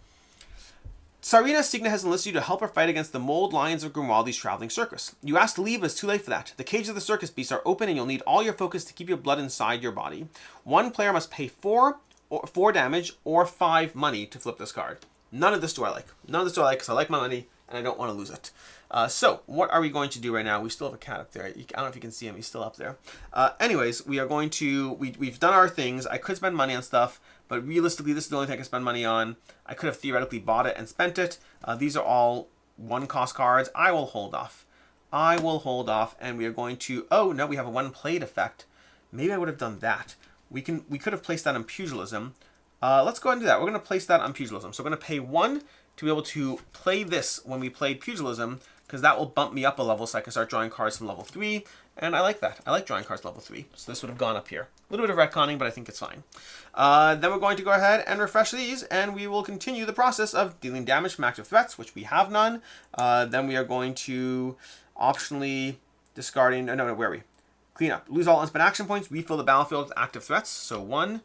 Tsarina Signa has enlisted you to help her fight against the mold lions of Grimwaldi's traveling circus. You asked to leave, but it's too late for that. The cages of the circus beasts are open, and you'll need all your focus to keep your blood inside your body. One player must pay 4 damage or 5 money to flip this card. None of this do I like. None of this do I like because I like my money, and I don't want to lose it. So, what are we going to do right now? We still have a cat up there. I don't know if you can see him. He's still up there. Anyways, we are going to... We've done our things. I could spend money on stuff, but realistically, this is the only thing I can spend money on. I could have theoretically bought it and spent it. These are all 1-cost cards. I will hold off. I will hold off, and we are going to... Oh, no, we have a 1-played effect. Maybe I would have done that. We could have placed that on Pugilism. Let's go ahead and do that. We're going to place that on Pugilism. So we're going to pay 1 to be able to play this when we played Pugilism, because that will bump me up a level so I can start drawing cards from level 3, and I like that. I like drawing cards level 3, so this would have gone up here. A little bit of retconning, but I think it's fine. Then we're going to go ahead and refresh these, and we will continue the process of dealing damage from active threats, which we have none. Then we are going to optionally discarding... No, where are we? Clean up. Lose all unspent action points. Refill the battlefield with active threats. So 1,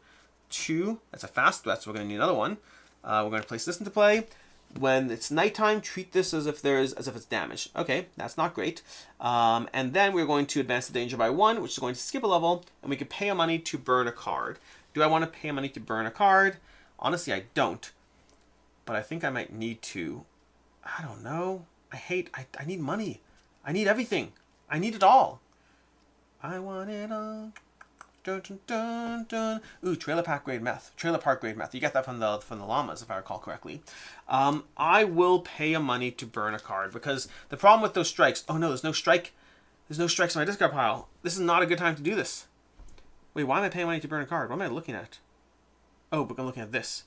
2... That's a fast threat, so we're going to need another one. We're going to place this into play. When it's nighttime, treat this as if it's damage. Okay, that's not great. And then we're going to advance the danger by 1, which is going to skip a level, and we can pay a money to burn a card. Do I want to pay money to burn a card? Honestly, I don't. But I think I might need to. I don't know. I need money. I need everything. I need it all. I want it all. Dun, dun, dun, dun. Ooh, Trailer Park Grade Meth. Trailer Park Grade Meth. You get that from the llamas, if I recall correctly. I will pay a money to burn a card, because the problem with those strikes... Oh no, there's no strike. There's no strikes in my discard pile. This is not a good time to do this. Wait, why am I paying money to burn a card? What am I looking at? Oh, but I'm looking at this.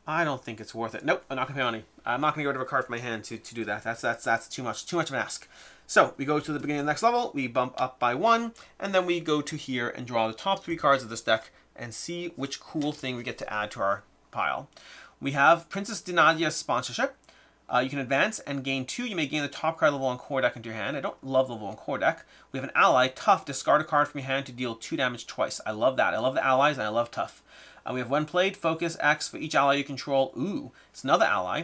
I don't think it's worth it. Nope, I'm not going to pay money. I'm not going to get rid of a card from my hand to do that. That's too much of an ask. So we go to the beginning of the next level, we bump up by 1, and then we go to here and draw the top 3 cards of this deck and see which cool thing we get to add to our pile. We have Princess Dinadia's sponsorship. You can advance and gain 2. You may gain the top card level 1 core deck into your hand. I don't love level 1 core deck. We have an ally, Tough. Discard a card from your hand to deal 2 damage twice. I love that. I love the allies and I love Tough. We have when played, Focus X for each ally you control. Ooh, it's another ally.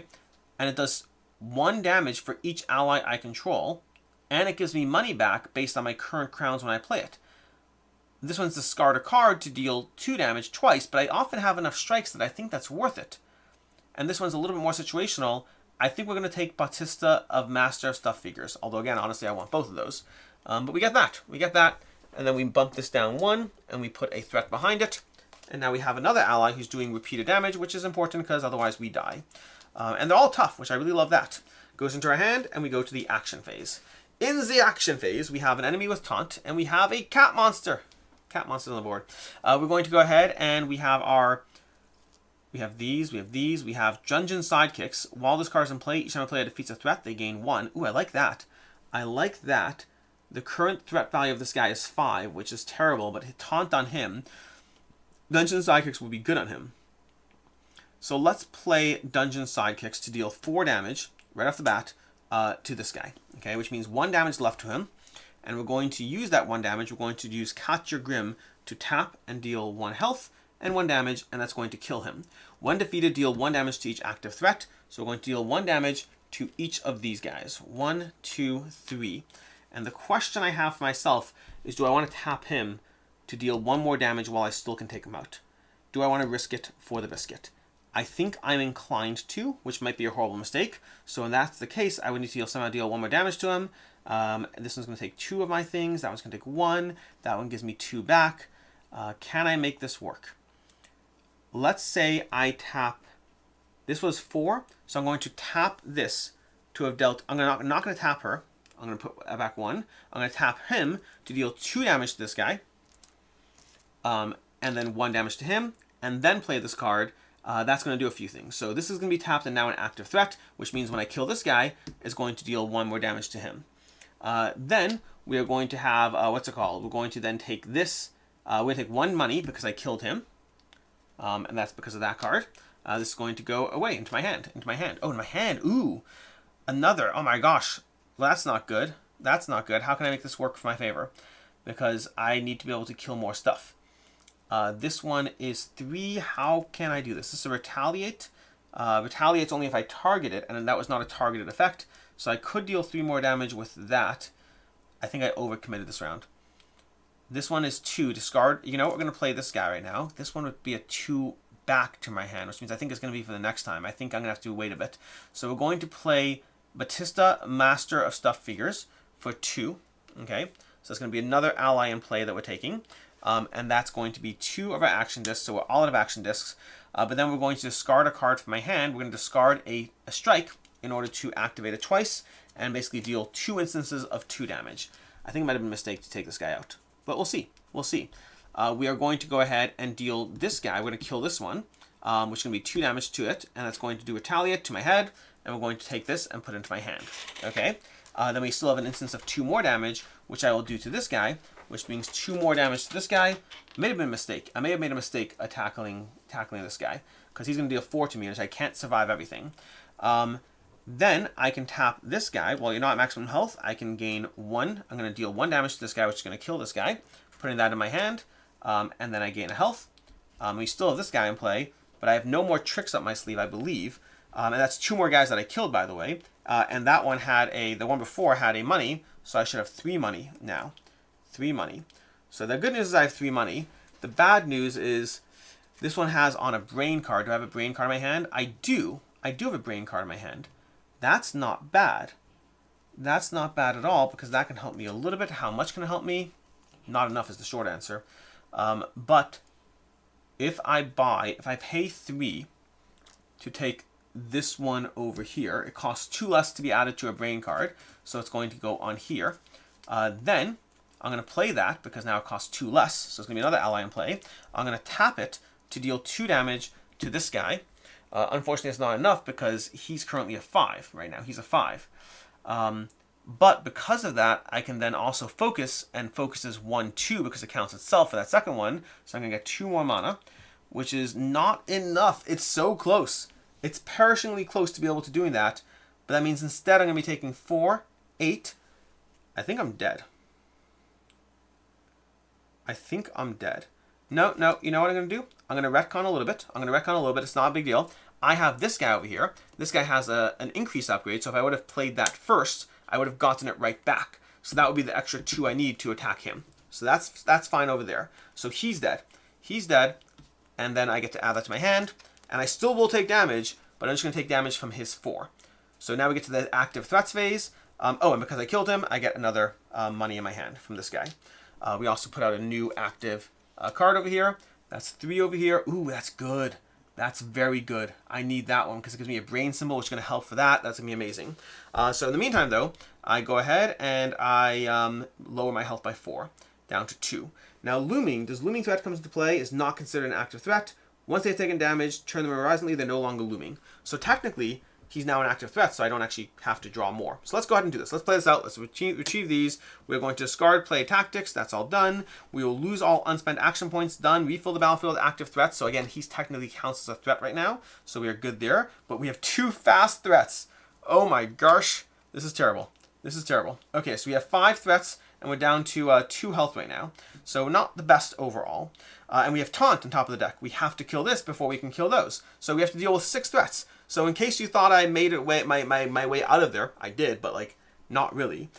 And it does 1 damage for each ally I control. And it gives me money back based on my current crowns when I play it. This one's discard a card to deal 2 damage twice, but I often have enough strikes that I think that's worth it. And this one's a little bit more situational. I think we're going to take Bautista of Master of Stuff Figures. Although, again, honestly, I want both of those. But we get that. We get that. And then we bump this down 1, and we put a threat behind it. And now we have another ally who's doing repeated damage, which is important because otherwise we die. And they're all tough, which I really love that. Goes into our hand, and we go to the action phase. In the action phase, we have an enemy with taunt, and we have a cat monster. Cat monster on the board. We're going to go ahead, and we have these, we have dungeon sidekicks. While this card is in play, each time a player defeats a threat, they gain 1. Ooh, I like that. I like that. The current threat value of this guy is 5, which is terrible, but taunt on him. Dungeon sidekicks will be good on him. So let's play dungeon sidekicks to deal 4 damage right off the bat to this guy. Okay, which means 1 damage left to him. And we're going to use that 1 damage. We're going to use Catch Your Grim to tap and deal 1 health and 1 damage, and that's going to kill him. When defeated, deal 1 damage to each active threat. So we're going to deal 1 damage to each of these guys. 1, 2, 3. And the question I have for myself is, do I want to tap him to deal 1 more damage while I still can take him out? Do I want to risk it for the biscuit? I think I'm inclined to, which might be a horrible mistake. So if that's the case, I would need to somehow deal 1 more damage to him. This one's going to take 2 of my things. That one's going to take 1. That one gives me 2 back. Can I make this work? Let's say I tap. This was 4, so I'm going to tap this to have dealt. I'm not going to tap her. I'm going to put back 1. I'm going to tap him to deal 2 damage to this guy. And then 1 damage to him. And then play this card. That's going to do a few things. So this is going to be tapped and now an active threat, which means when I kill this guy, it's going to deal 1 more damage to him. Then we are going to have, what's it called? We're going to then take this. We're going to take 1 money because I killed him. And that's because of that card. This is going to go away into my hand. Oh, in my hand. Ooh. Another. Oh my gosh. Well, that's not good. That's not good. How can I make this work for my favor? Because I need to be able to kill more stuff. This one is 3. How can I do this? This is a retaliate. Retaliate's only if I target it, and that was not a targeted effect. So I could deal 3 more damage with that. I think I overcommitted this round. This one is 2. Discard. You know what? We're going to play this guy right now. This one would be a 2 back to my hand, which means I think it's going to be for the next time. I think I'm going to have to wait a bit. So we're going to play Bautista, Master of Stuff Figures, for 2. Okay, so it's going to be another ally in play that we're taking. And that's going to be 2 of our action discs, so we're all out of action discs. But then we're going to discard a card from my hand. We're going to discard a strike in order to activate it twice and basically deal 2 instances of 2 damage. I think it might have been a mistake to take this guy out, but we'll see. We'll see. We are going to go ahead and deal this guy. We're going to kill this one, which is going to be 2 damage to it, and that's going to do retaliate to my head, and we're going to take this and put it into my hand. Okay? Then we still have an instance of 2 more damage, which I will do to this guy, which means 2 more damage to this guy. May have been a mistake. I may have made a mistake tackling this guy, because he's going to deal 4 to me, which I can't survive everything. Then I can tap this guy. While you're not at maximum health, I can gain 1. I'm going to deal 1 damage to this guy, which is going to kill this guy. Putting that in my hand, and then I gain a health. We still have this guy in play, but I have no more tricks up my sleeve, I believe. And that's 2 more guys that I killed, by the way. And that one had the one before had a money, so I should have 3 money now. 3 money. So the good news is I have 3 money. The bad news is this one has on a brain card. Do I have a brain card in my hand? I do. I do have a brain card in my hand. That's not bad. That's not bad at all, because that can help me a little bit. How much can it help me? Not enough is the short answer. But if I pay 3 to take this one over here, it costs 2 less to be added to a brain card, so it's going to go on here. Then I'm going to play that, because now it costs 2 less, so it's going to be another ally in play. I'm going to tap it to deal 2 damage to this guy. Unfortunately, it's not enough, because he's currently a 5 right now. He's a 5. But because of that, I can then also focus, and focus is 1/2 because it counts itself for that second one. So I'm going to get 2 more mana, which is not enough. It's so close. It's perishingly close to be able to doing that. But that means instead I'm going to be taking 4, 8. I think I'm dead. I think I'm dead. No, you know what I'm going to do? I'm going to retcon a little bit. It's not a big deal. I have this guy over here. This guy has an increase upgrade, so if I would have played that first, I would have gotten it right back. So that would be the extra 2 I need to attack him. So that's fine over there. So he's dead. He's dead, and then I get to add that to my hand, and I still will take damage, but I'm just going to take damage from his 4. So now we get to the active threats phase. And because I killed him, I get another money in my hand from this guy. We also put out a new active card over here. That's 3 over here. Ooh, that's good. That's very good. I need that one because it gives me a brain symbol, which is going to help for that. That's going to be amazing. So in the meantime, though, I go ahead and I lower my health by 4, down to 2. Now, does looming threat comes into play, is not considered an active threat. Once they've taken damage, turn them horizontally, they're no longer looming. So technically, he's now an active threat, so I don't actually have to draw more. So let's go ahead and do this. Let's play this out. Let's retrieve these. We're going to discard play tactics. That's all done. We will lose all unspent action points. Done. Refill the battlefield active threats. So again, he's technically counts as a threat right now. So we are good there. But we have 2 fast threats. Oh my gosh. This is terrible. This is terrible. Okay, so we have 5 threats, and we're down to 2 health right now. So not the best overall. And we have taunt on top of the deck. We have to kill this before we can kill those. So we have to deal with 6 threats. So in case you thought I made it my way out of there, I did, but like not really.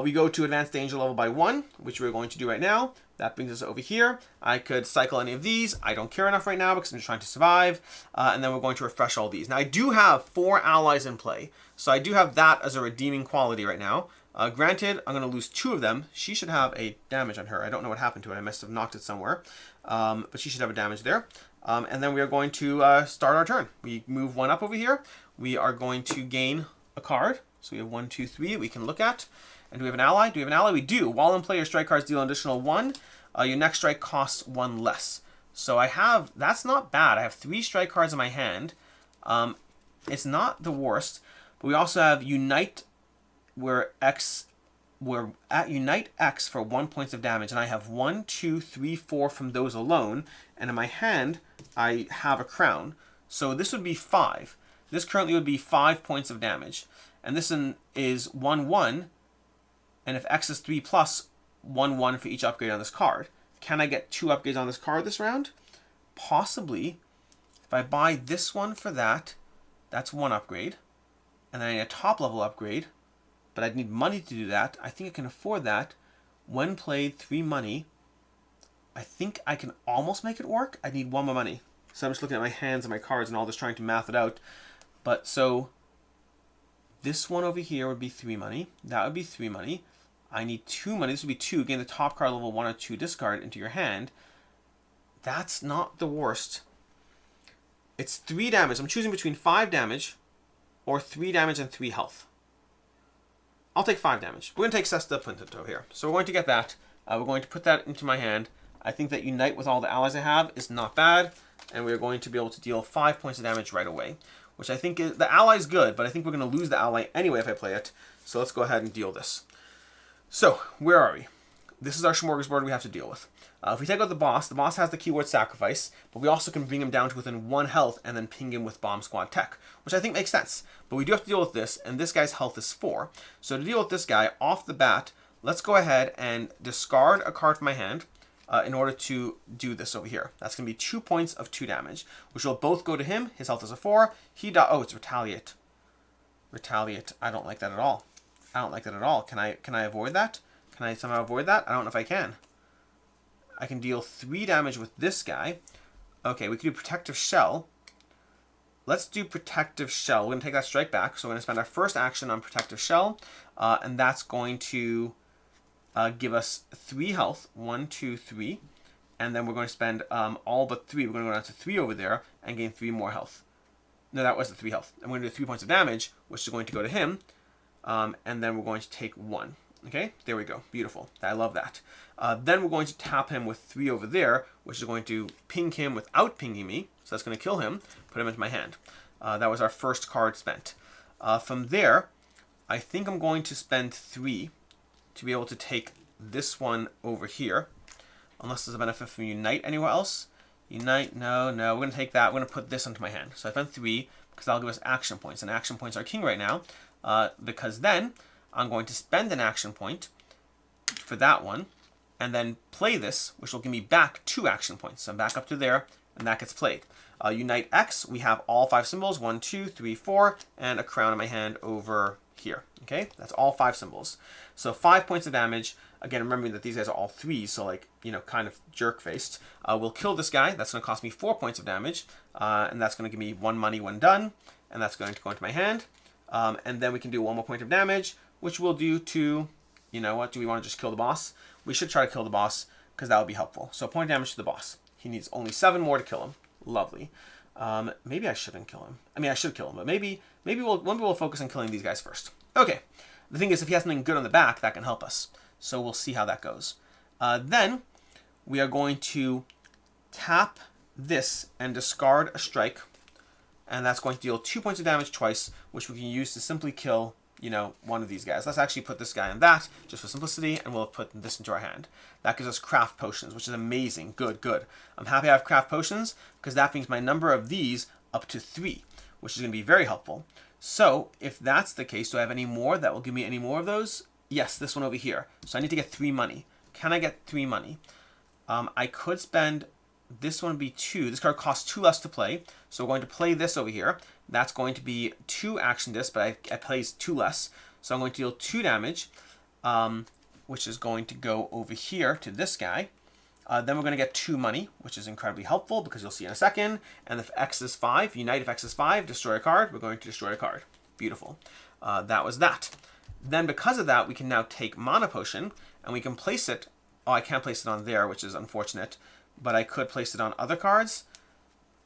We go to advanced danger level by 1, which we're going to do right now. That brings us over here. I could cycle any of these. I don't care enough right now because I'm just trying to survive. And then we're going to refresh all these. Now I do have 4 allies in play. So I do have that as a redeeming quality right now. Granted, I'm going to lose 2 of them. She should have a damage on her. I don't know what happened to it. I must have knocked it somewhere. But she should have a damage there. And then we are going to start our turn. We move 1 up over here. We are going to gain a card. So we have 1, 2, 3 that we can look at. And do we have an ally? Do we have an ally? We do. While in play, your strike cards deal an additional 1. Your next strike costs 1 less. So that's not bad. I have 3 strike cards in my hand. It's not the worst. But we also have Unite, we're at Unite X for 1 point of damage, and I have 1, 2, 3, 4 from those alone, and in my hand I have a crown, so this would be 5. This currently would be 5 points of damage, and this one is 1, 1, and if X is 3 plus, 1, 1 for each upgrade on this card. Can I get 2 upgrades on this card this round? Possibly. If I buy this one for that, that's 1 upgrade, and then I need a top level upgrade, but I'd need money to do that. I think I can afford that. When played, 3 money. I think I can almost make it work. I need 1 more money. So I'm just looking at my hands and my cards and all this, trying to math it out. But so this one over here would be 3 money. That would be 3 money. I need 2 money. This would be 2. Gain the top card level 1 or 2 discard into your hand. That's not the worst. It's 3 damage. I'm choosing between 5 damage or 3 damage and 3 health. I'll take 5 damage. We're going to take Sesta Puntinto here. So we're going to get that. We're going to put that into my hand. I think that Unite with all the allies I have is not bad. And we're going to be able to deal 5 points of damage right away. Which I think is, the ally is good, but I think we're going to lose the ally anyway if I play it. So let's go ahead and deal this. So, where are we? This is our smorgasbord we have to deal with. If we take out the boss has the keyword sacrifice, but we also can bring him down to within 1 health and then ping him with bomb squad tech, which I think makes sense. But we do have to deal with this, and this guy's health is 4. So to deal with this guy, off the bat, let's go ahead and discard a card from my hand. in order to do this over here. That's going to be 2 points of 2 damage, which will both go to him. His health is a 4. Oh, it's retaliate. Retaliate. I don't like that at all. I don't like that at all. Can I avoid that? Can I somehow avoid that? I don't know if I can. I can deal 3 damage with this guy. Okay, we can do Protective Shell. Let's do Protective Shell. We're going to take that strike back. So we're going to spend our first action on Protective Shell. And that's going to give us 3 health. 1, 2, 3. And then we're going to spend all but 3. We're going to go down to 3 over there and gain 3 more health. No, that was the 3 health. And we're going to do 3 points of damage, which is going to go to him. And then we're going to take 1. Okay, there we go. Beautiful. I love that. Then we're going to tap him with 3 over there, which is going to ping him without pinging me. So that's going to kill him, put him into my hand. That was our first card spent. From there, I think I'm going to spend 3 to be able to take this one over here. Unless there's a benefit from Unite anywhere else. Unite, no. We're going to take that. We're going to put this into my hand. So I spent 3 because that'll give us action points. And action points are king right now. Because then I'm going to spend an action point for that one and then play this, which will give me back 2 action points. So I'm back up to there, and that gets played. Unite X, we have all 5 symbols, 1, 2, 3, 4, and a crown in my hand over here. Okay, that's all 5 symbols. So 5 points of damage. Again, remembering that these guys are all 3s, so like, you know, kind of jerk-faced. We'll kill this guy. That's going to cost me 4 points of damage, and that's going to give me 1 money when done, and that's going to go into my hand. And then we can do 1 more point of damage, which we'll do to, you know what, do we want to just kill the boss? We should try to kill the boss, because that would be helpful. So point damage to the boss. He needs only 7 more to kill him. Lovely. Maybe I shouldn't kill him. I mean, I should kill him, but maybe we'll focus on killing these guys first. Okay. The thing is, if he has something good on the back, that can help us. So we'll see how that goes. Then we are going to tap this and discard a strike. And that's going to deal 2 points of damage twice, which we can use to simply kill, you know, one of these guys. Let's actually put this guy in that, just for simplicity, and we'll put this into our hand. That gives us craft potions, which is amazing. Good. I'm happy I have craft potions, because that brings my number of these up to 3, which is going to be very helpful. So, if that's the case, do I have any more that will give me any more of those? Yes, this one over here. So I need to get 3 money. Can I get 3 money? I could spend... This one would be 2. This card costs 2 less to play. So we're going to play this over here. That's going to be 2 action discs, but I plays 2 less. So I'm going to deal 2 damage, which is going to go over here to this guy. Then we're going to get 2 money, which is incredibly helpful because you'll see in a second. And if X is 5, Unite if X is 5, destroy a card. We're going to destroy a card. Beautiful. That was that. Then because of that, we can now take Mana Potion, and we can place it. Oh, I can't place it on there, which is unfortunate. But I could place it on other cards.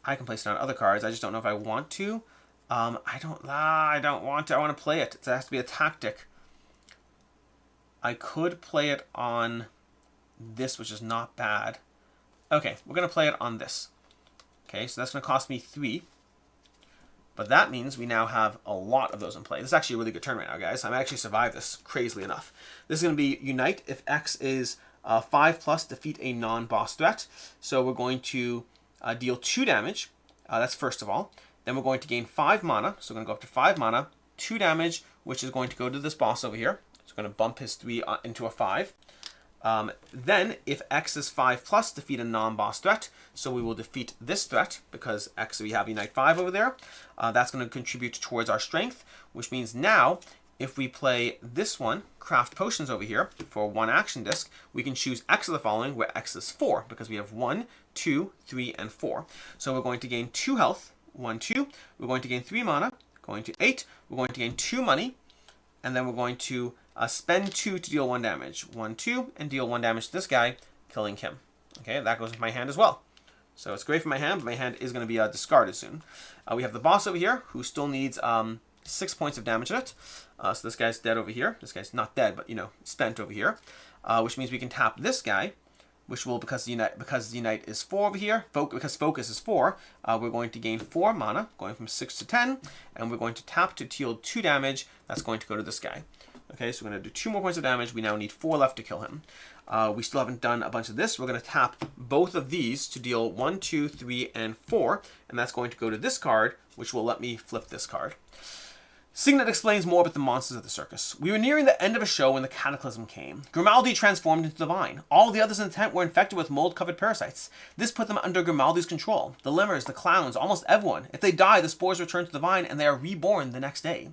I can place it on other cards. I just don't know if I want to. I don't want to. I want to play it. It has to be a tactic. I could play it on this, which is not bad. Okay, we're going to play it on this. Okay, so that's going to cost me 3. But that means we now have a lot of those in play. This is actually a really good turn right now, guys. I might actually survive this, crazily enough. This is going to be Unite if X is 5+, defeat a non-boss threat. So we're going to deal 2 damage. That's first of all. Then we're going to gain 5 mana. So we're going to go up to 5 mana, 2 damage, which is going to go to this boss over here. So we're going to bump his 3 into a 5. Then, if X is 5+, defeat a non-boss threat. So we will defeat this threat because X, we have Unite 5 over there. That's going to contribute towards our strength, which means now, if we play this one, Craft Potions over here, for 1 action disc, we can choose X of the following, where X is 4, because we have 1, 2, 3, and 4. So we're going to gain 2 health, 1, 2. We're going to gain 3 mana, going to 8. We're going to gain 2 money, and then we're going to spend 2 to deal 1 damage. 1, 2, and deal 1 damage to this guy, killing him. Okay, that goes into my hand as well. So it's great for my hand, but my hand is going to be discarded soon. We have the boss over here, who still needs 6 points of damage in it. So this guy's dead over here. This guy's not dead, but, you know, spent over here. Which means we can tap this guy, which will, because the Unite is 4 over here, because Focus is 4, we're going to gain 4 mana, going from 6 to 10, and we're going to tap to deal 2 damage. That's going to go to this guy. Okay, so we're going to do 2 more points of damage. We now need 4 left to kill him. We still haven't done a bunch of this. We're going to tap both of these to deal 1, 2, 3, and 4, and that's going to go to this card, which will let me flip this card. Signet explains more about the monsters of the circus. We were nearing the end of a show when the cataclysm came. Grimaldi transformed into the vine. All the others in the tent were infected with mold-covered parasites. This put them under Grimaldi's control. The lemurs, the clowns, almost everyone. If they die, the spores return to the vine and they are reborn the next day.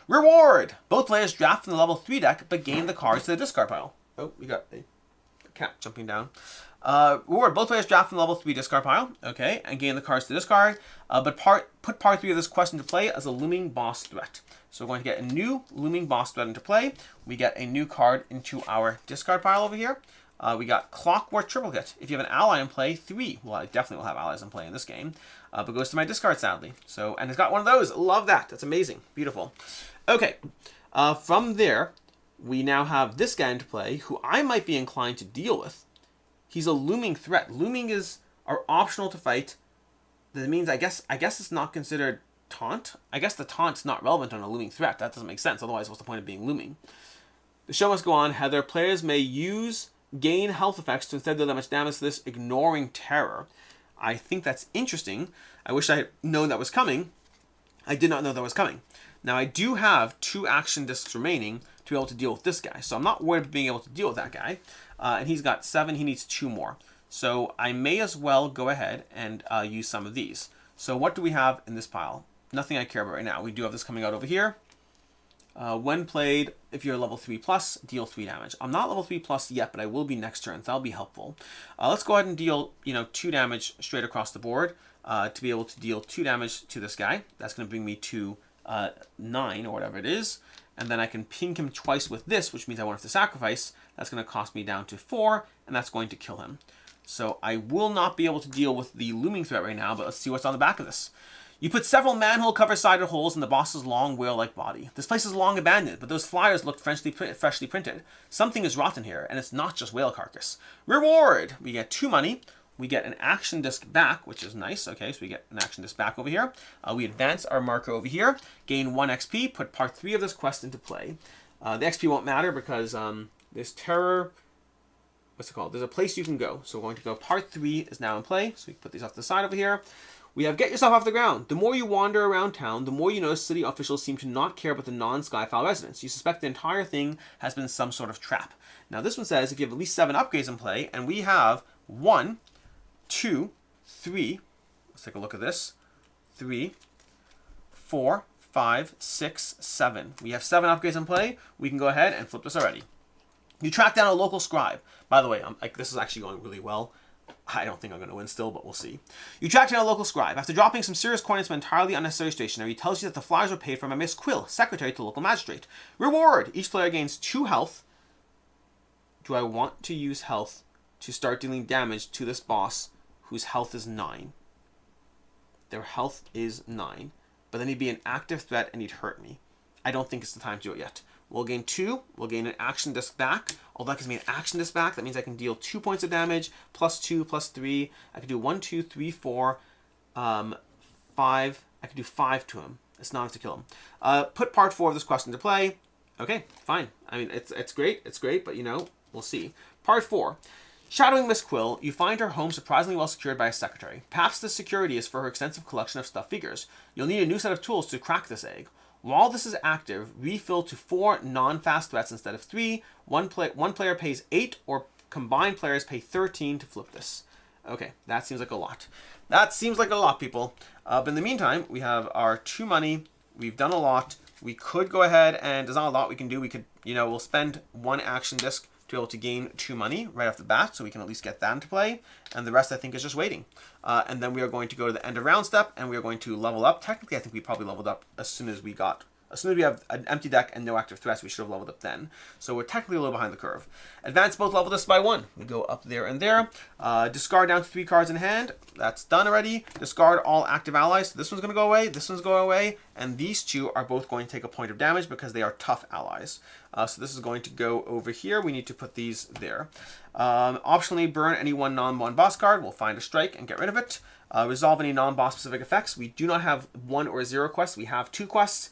Reward! Both players draft from the level 3 deck, but gain the cards to the discard pile. Oh, we got a cat jumping down. Reward. Both players draft from the level 3 discard pile. Okay, and gain the cards to discard. But put part 3 of this quest into play as a looming boss threat. So we're going to get a new looming boss threat into play. We get a new card into our discard pile over here. We got Clockwork Triplicate. If you have an ally in play, 3. Well, I definitely will have allies in play in this game. But goes to my discard, sadly. So, and it's got one of those. Love that. That's amazing. Beautiful. Okay. From there, we now have this guy into play, who I might be inclined to deal with. He's a looming threat. Looming are optional to fight. That means I guess it's not considered taunt. I guess the taunt's not relevant on a looming threat. That doesn't make sense. Otherwise, what's the point of being looming? The show must go on. Heather, players may gain health effects to instead do that much damage to this, ignoring terror. I think that's interesting. I wish I had known that was coming. I did not know that was coming. Now, I do have 2 action discs remaining to be able to deal with this guy. So I'm not worried about being able to deal with that guy. And he's got 7. He needs 2 more. So I may as well go ahead and use some of these. So what do we have in this pile? Nothing I care about right now. We do have this coming out over here. When played, if you're level 3+, deal 3 damage. I'm not level 3+ yet, but I will be next turn. So that'll be helpful. Let's go ahead and deal 2 damage straight across the board to be able to deal 2 damage to this guy. That's going to bring me to 9 or whatever it is. And then I can ping him twice with this, which means I won't have to sacrifice. That's going to cost me down to 4, and that's going to kill him. So I will not be able to deal with the looming threat right now, but let's see what's on the back of this. You put several manhole-cover-sided holes in the boss's long whale-like body. This place is long abandoned, but those flyers looked freshly printed. Something is rotten here, and it's not just whale carcass. Reward! We get 2 money. We get an action disc back, which is nice. Okay, so we get an action disc back over here. We advance our marker over here, gain 1 XP, put part 3 of this quest into play. The XP won't matter because this terror... What's it called? There's a place you can go. So we're going to go. Part 3 is now in play. So we can put these off to the side over here. We have Get Yourself Off the Ground. The more you wander around town, the more you notice city officials seem to not care about the non-Skyfile residents. You suspect the entire thing has been some sort of trap. Now this one says if you have at least 7 upgrades in play, and we have 1, 2, 3. Let's take a look at this. 3, 4, 5, 6, 7. We have 7 upgrades in play. We can go ahead and flip this already. You track down a local scribe. By the way, this is actually going really well. I don't think I'm going to win still, but we'll see. You track down a local scribe. After dropping some serious coin into entirely unnecessary stationery, he tells you that the flyers were paid for by Miss Quill, secretary to the local magistrate. Reward! Each player gains 2 health. Do I want to use health to start dealing damage to this boss whose health is 9? Their health is 9. But then he'd be an active threat and he'd hurt me. I don't think it's the time to do it yet. We'll gain 2. We'll gain an action disc back. Although that gives me an action disc back, that means I can deal 2 points of damage, plus 2, plus 3. I can do 1, 2, 3, 4, 5. I can do 5 to him. It's not enough to kill him. Put part 4 of this quest into play. Okay, fine. I mean, it's great. It's great, but we'll see. Part 4. Shadowing Miss Quill, you find her home surprisingly well secured by a secretary. Perhaps this security is for her extensive collection of stuffed figures. You'll need a new set of tools to crack this egg. While this is active, refill to 4 non-fast threats instead of 3. One player pays 8, or combined players pay 13 to flip this. Okay, that seems like a lot. That seems like a lot, people. But in the meantime, we have our 2 money. We've done a lot. We could go ahead and there's not a lot we can do. We could, we'll spend 1 action disc to be able to gain 2 money right off the bat, so we can at least get that into play. And the rest, I think, is just waiting. And then we are going to go to the end of round step, and we are going to level up. Technically, I think we probably leveled up as soon as we have an empty deck and no active threats, we should have leveled up then. So we're technically a little behind the curve. Advance both leveled us by 1. We go up there and there. Discard down to 3 cards in hand. That's done already. Discard all active allies. So this one's going to go away. This one's going away. And these 2 are both going to take a point of damage because they are tough allies. So this is going to go over here. We need to put these there. Optionally, burn any 1 non-1 boss card. We'll find a strike and get rid of it. Resolve any non-boss specific effects. We do not have 1 or 0 quests. We have 2 quests.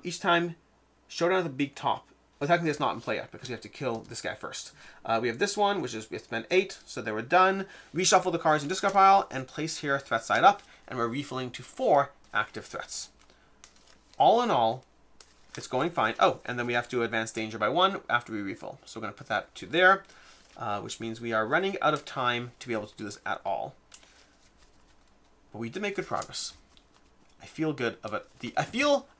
Each time, showdown at the big top. Well, technically it's not in play yet because we have to kill this guy first. We have this one, which is we have to spend 8, so they were done. Reshuffle the cards in discard pile and place here threat side up, and we're refilling to 4 active threats. All in all, It's going fine. Oh, and then we have to advance danger by 1 after we refill. So we're going to put that to there, which means we are running out of time to be able to do this at all. But we did make good progress. I feel good about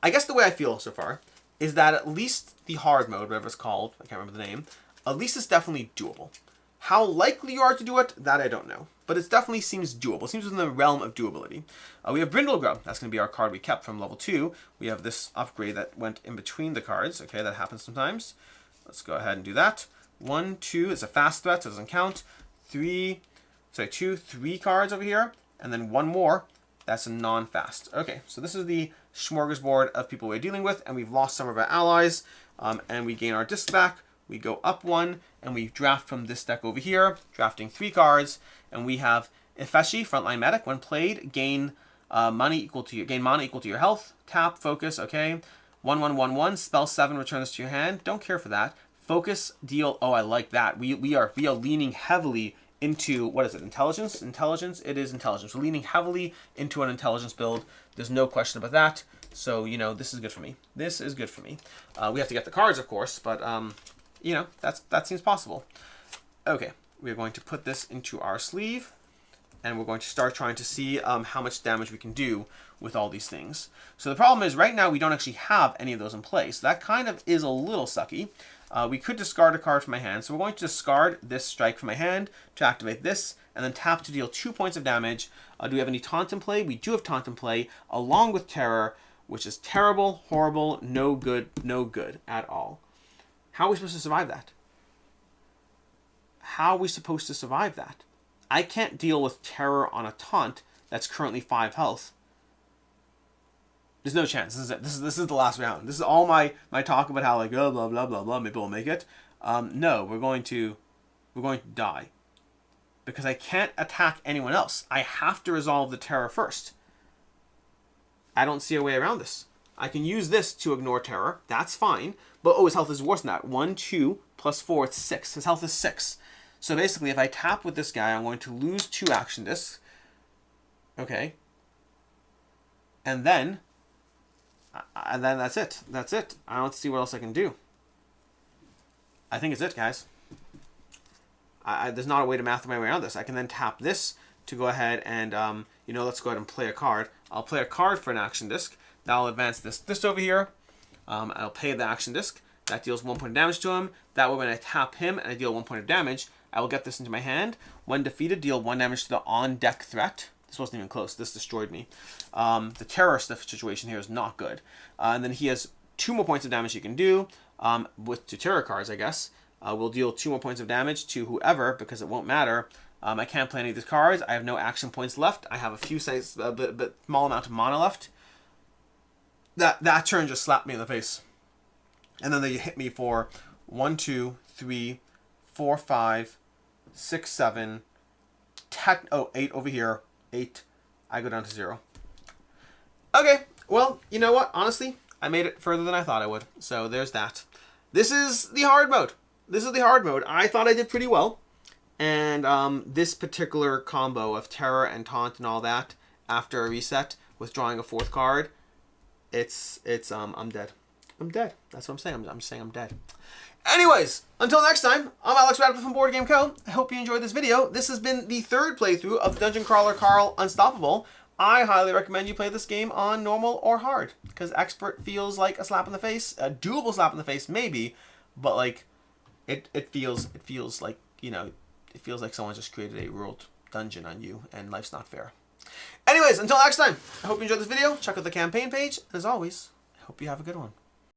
I guess the way I feel so far is that at least the hard mode, whatever it's called, I can't remember the name, at least it's definitely doable. How likely you are to do it, that I don't know. But it definitely seems doable. It seems within the realm of doability. We have Brindle Grub. That's going to be our card we kept from level 2. We have this upgrade that went in between the cards. Okay, that happens sometimes. Let's go ahead and do that. 1, 2, it's a fast threat, so it doesn't count. 3 cards over here. And then 1 more. That's a non-fast. Okay, so this is the smorgasbord of people we're dealing with, and we've lost some of our allies, and we gain our disc back. We go up 1, and we draft from this deck over here, drafting 3 cards, and we have Ifeshi, Frontline Medic. When played, gain mana equal to your health. Tap, focus, okay. 1/1/1/1, spell 7, return this to your hand. Don't care for that. Focus, deal. Oh, I like that. We are leaning heavily into, what is it, intelligence? Intelligence? It is intelligence. We're leaning heavily into an intelligence build. There's no question about that. So, you know, this is good for me. This is good for me. We have to get the cards, of course, but, you know, that seems possible. Okay, we're going to put this into our sleeve, and we're going to start trying to see how much damage we can do with all these things. So the problem is, right now, we don't actually have any of those in place. So that kind of is a little sucky. We could discard a card from my hand, so we're going to discard this strike from my hand to activate this, and then tap to deal 2 points of damage. Do we have any taunt in play? We do have taunt in play, along with terror, which is terrible, horrible, no good at all. How are we supposed to survive that? How are we supposed to survive that? I can't deal with terror on a taunt that's currently 5 health. There's no chance. This is it. This is the last round. This is all my talk about how, like, oh, blah blah blah blah, maybe we'll make it. No, we're going to die, because I can't attack anyone else. I have to resolve the terror first. I don't see a way around this. I can use this to ignore terror. That's fine. But oh, his health is worse than that. 1, 2 plus 4, it's 6. His health is 6. So basically, if I tap with this guy, I'm going to lose 2 action discs. Okay. And then that's it. That's it. I don't see what else I can do. I think it's it, guys. There's not a way to math my way around this. I can then tap this to go ahead and, you know, let's go ahead and play a card. I'll play a card for an action disc. That'll advance this over here. I'll pay the action disc. That deals 1 point of damage to him. That way, when I tap him and I deal 1 point of damage, I will get this into my hand. When defeated, deal 1 damage to the on-deck threat. This wasn't even close. This destroyed me. The terror situation here is not good. And then he has 2 more points of damage he can do with 2 terror cards, I guess. We'll deal 2 more points of damage to whoever, because it won't matter. I can't play any of these cards. I have no action points left. I have a few small amount of mana left. That turn just slapped me in the face. And then they hit me for 1, 2, 3, 4, 5, 6, 7, 8 over here. 8. I go down to 0. Okay, well, you know what? Honestly, I made it further than I thought I would. So there's that. This is the hard mode. This is the hard mode. I thought I did pretty well. And this particular combo of terror and taunt and all that, after a reset, with drawing a 4th card, I'm dead. I'm dead. That's what I'm saying. I'm saying I'm dead. Anyways, until next time, I'm Alex Radcliffe from Board Game Co. I hope you enjoyed this video. This has been the 3rd playthrough of Dungeon Crawler Carl Unstoppable. I highly recommend you play this game on normal or hard, because expert feels like a slap in the face, a doable slap in the face maybe, but like it feels like, you know, it feels like someone just created a world dungeon on you, and life's not fair. Anyways, until next time, I hope you enjoyed this video. Check out the campaign page. As always, I hope you have a good one.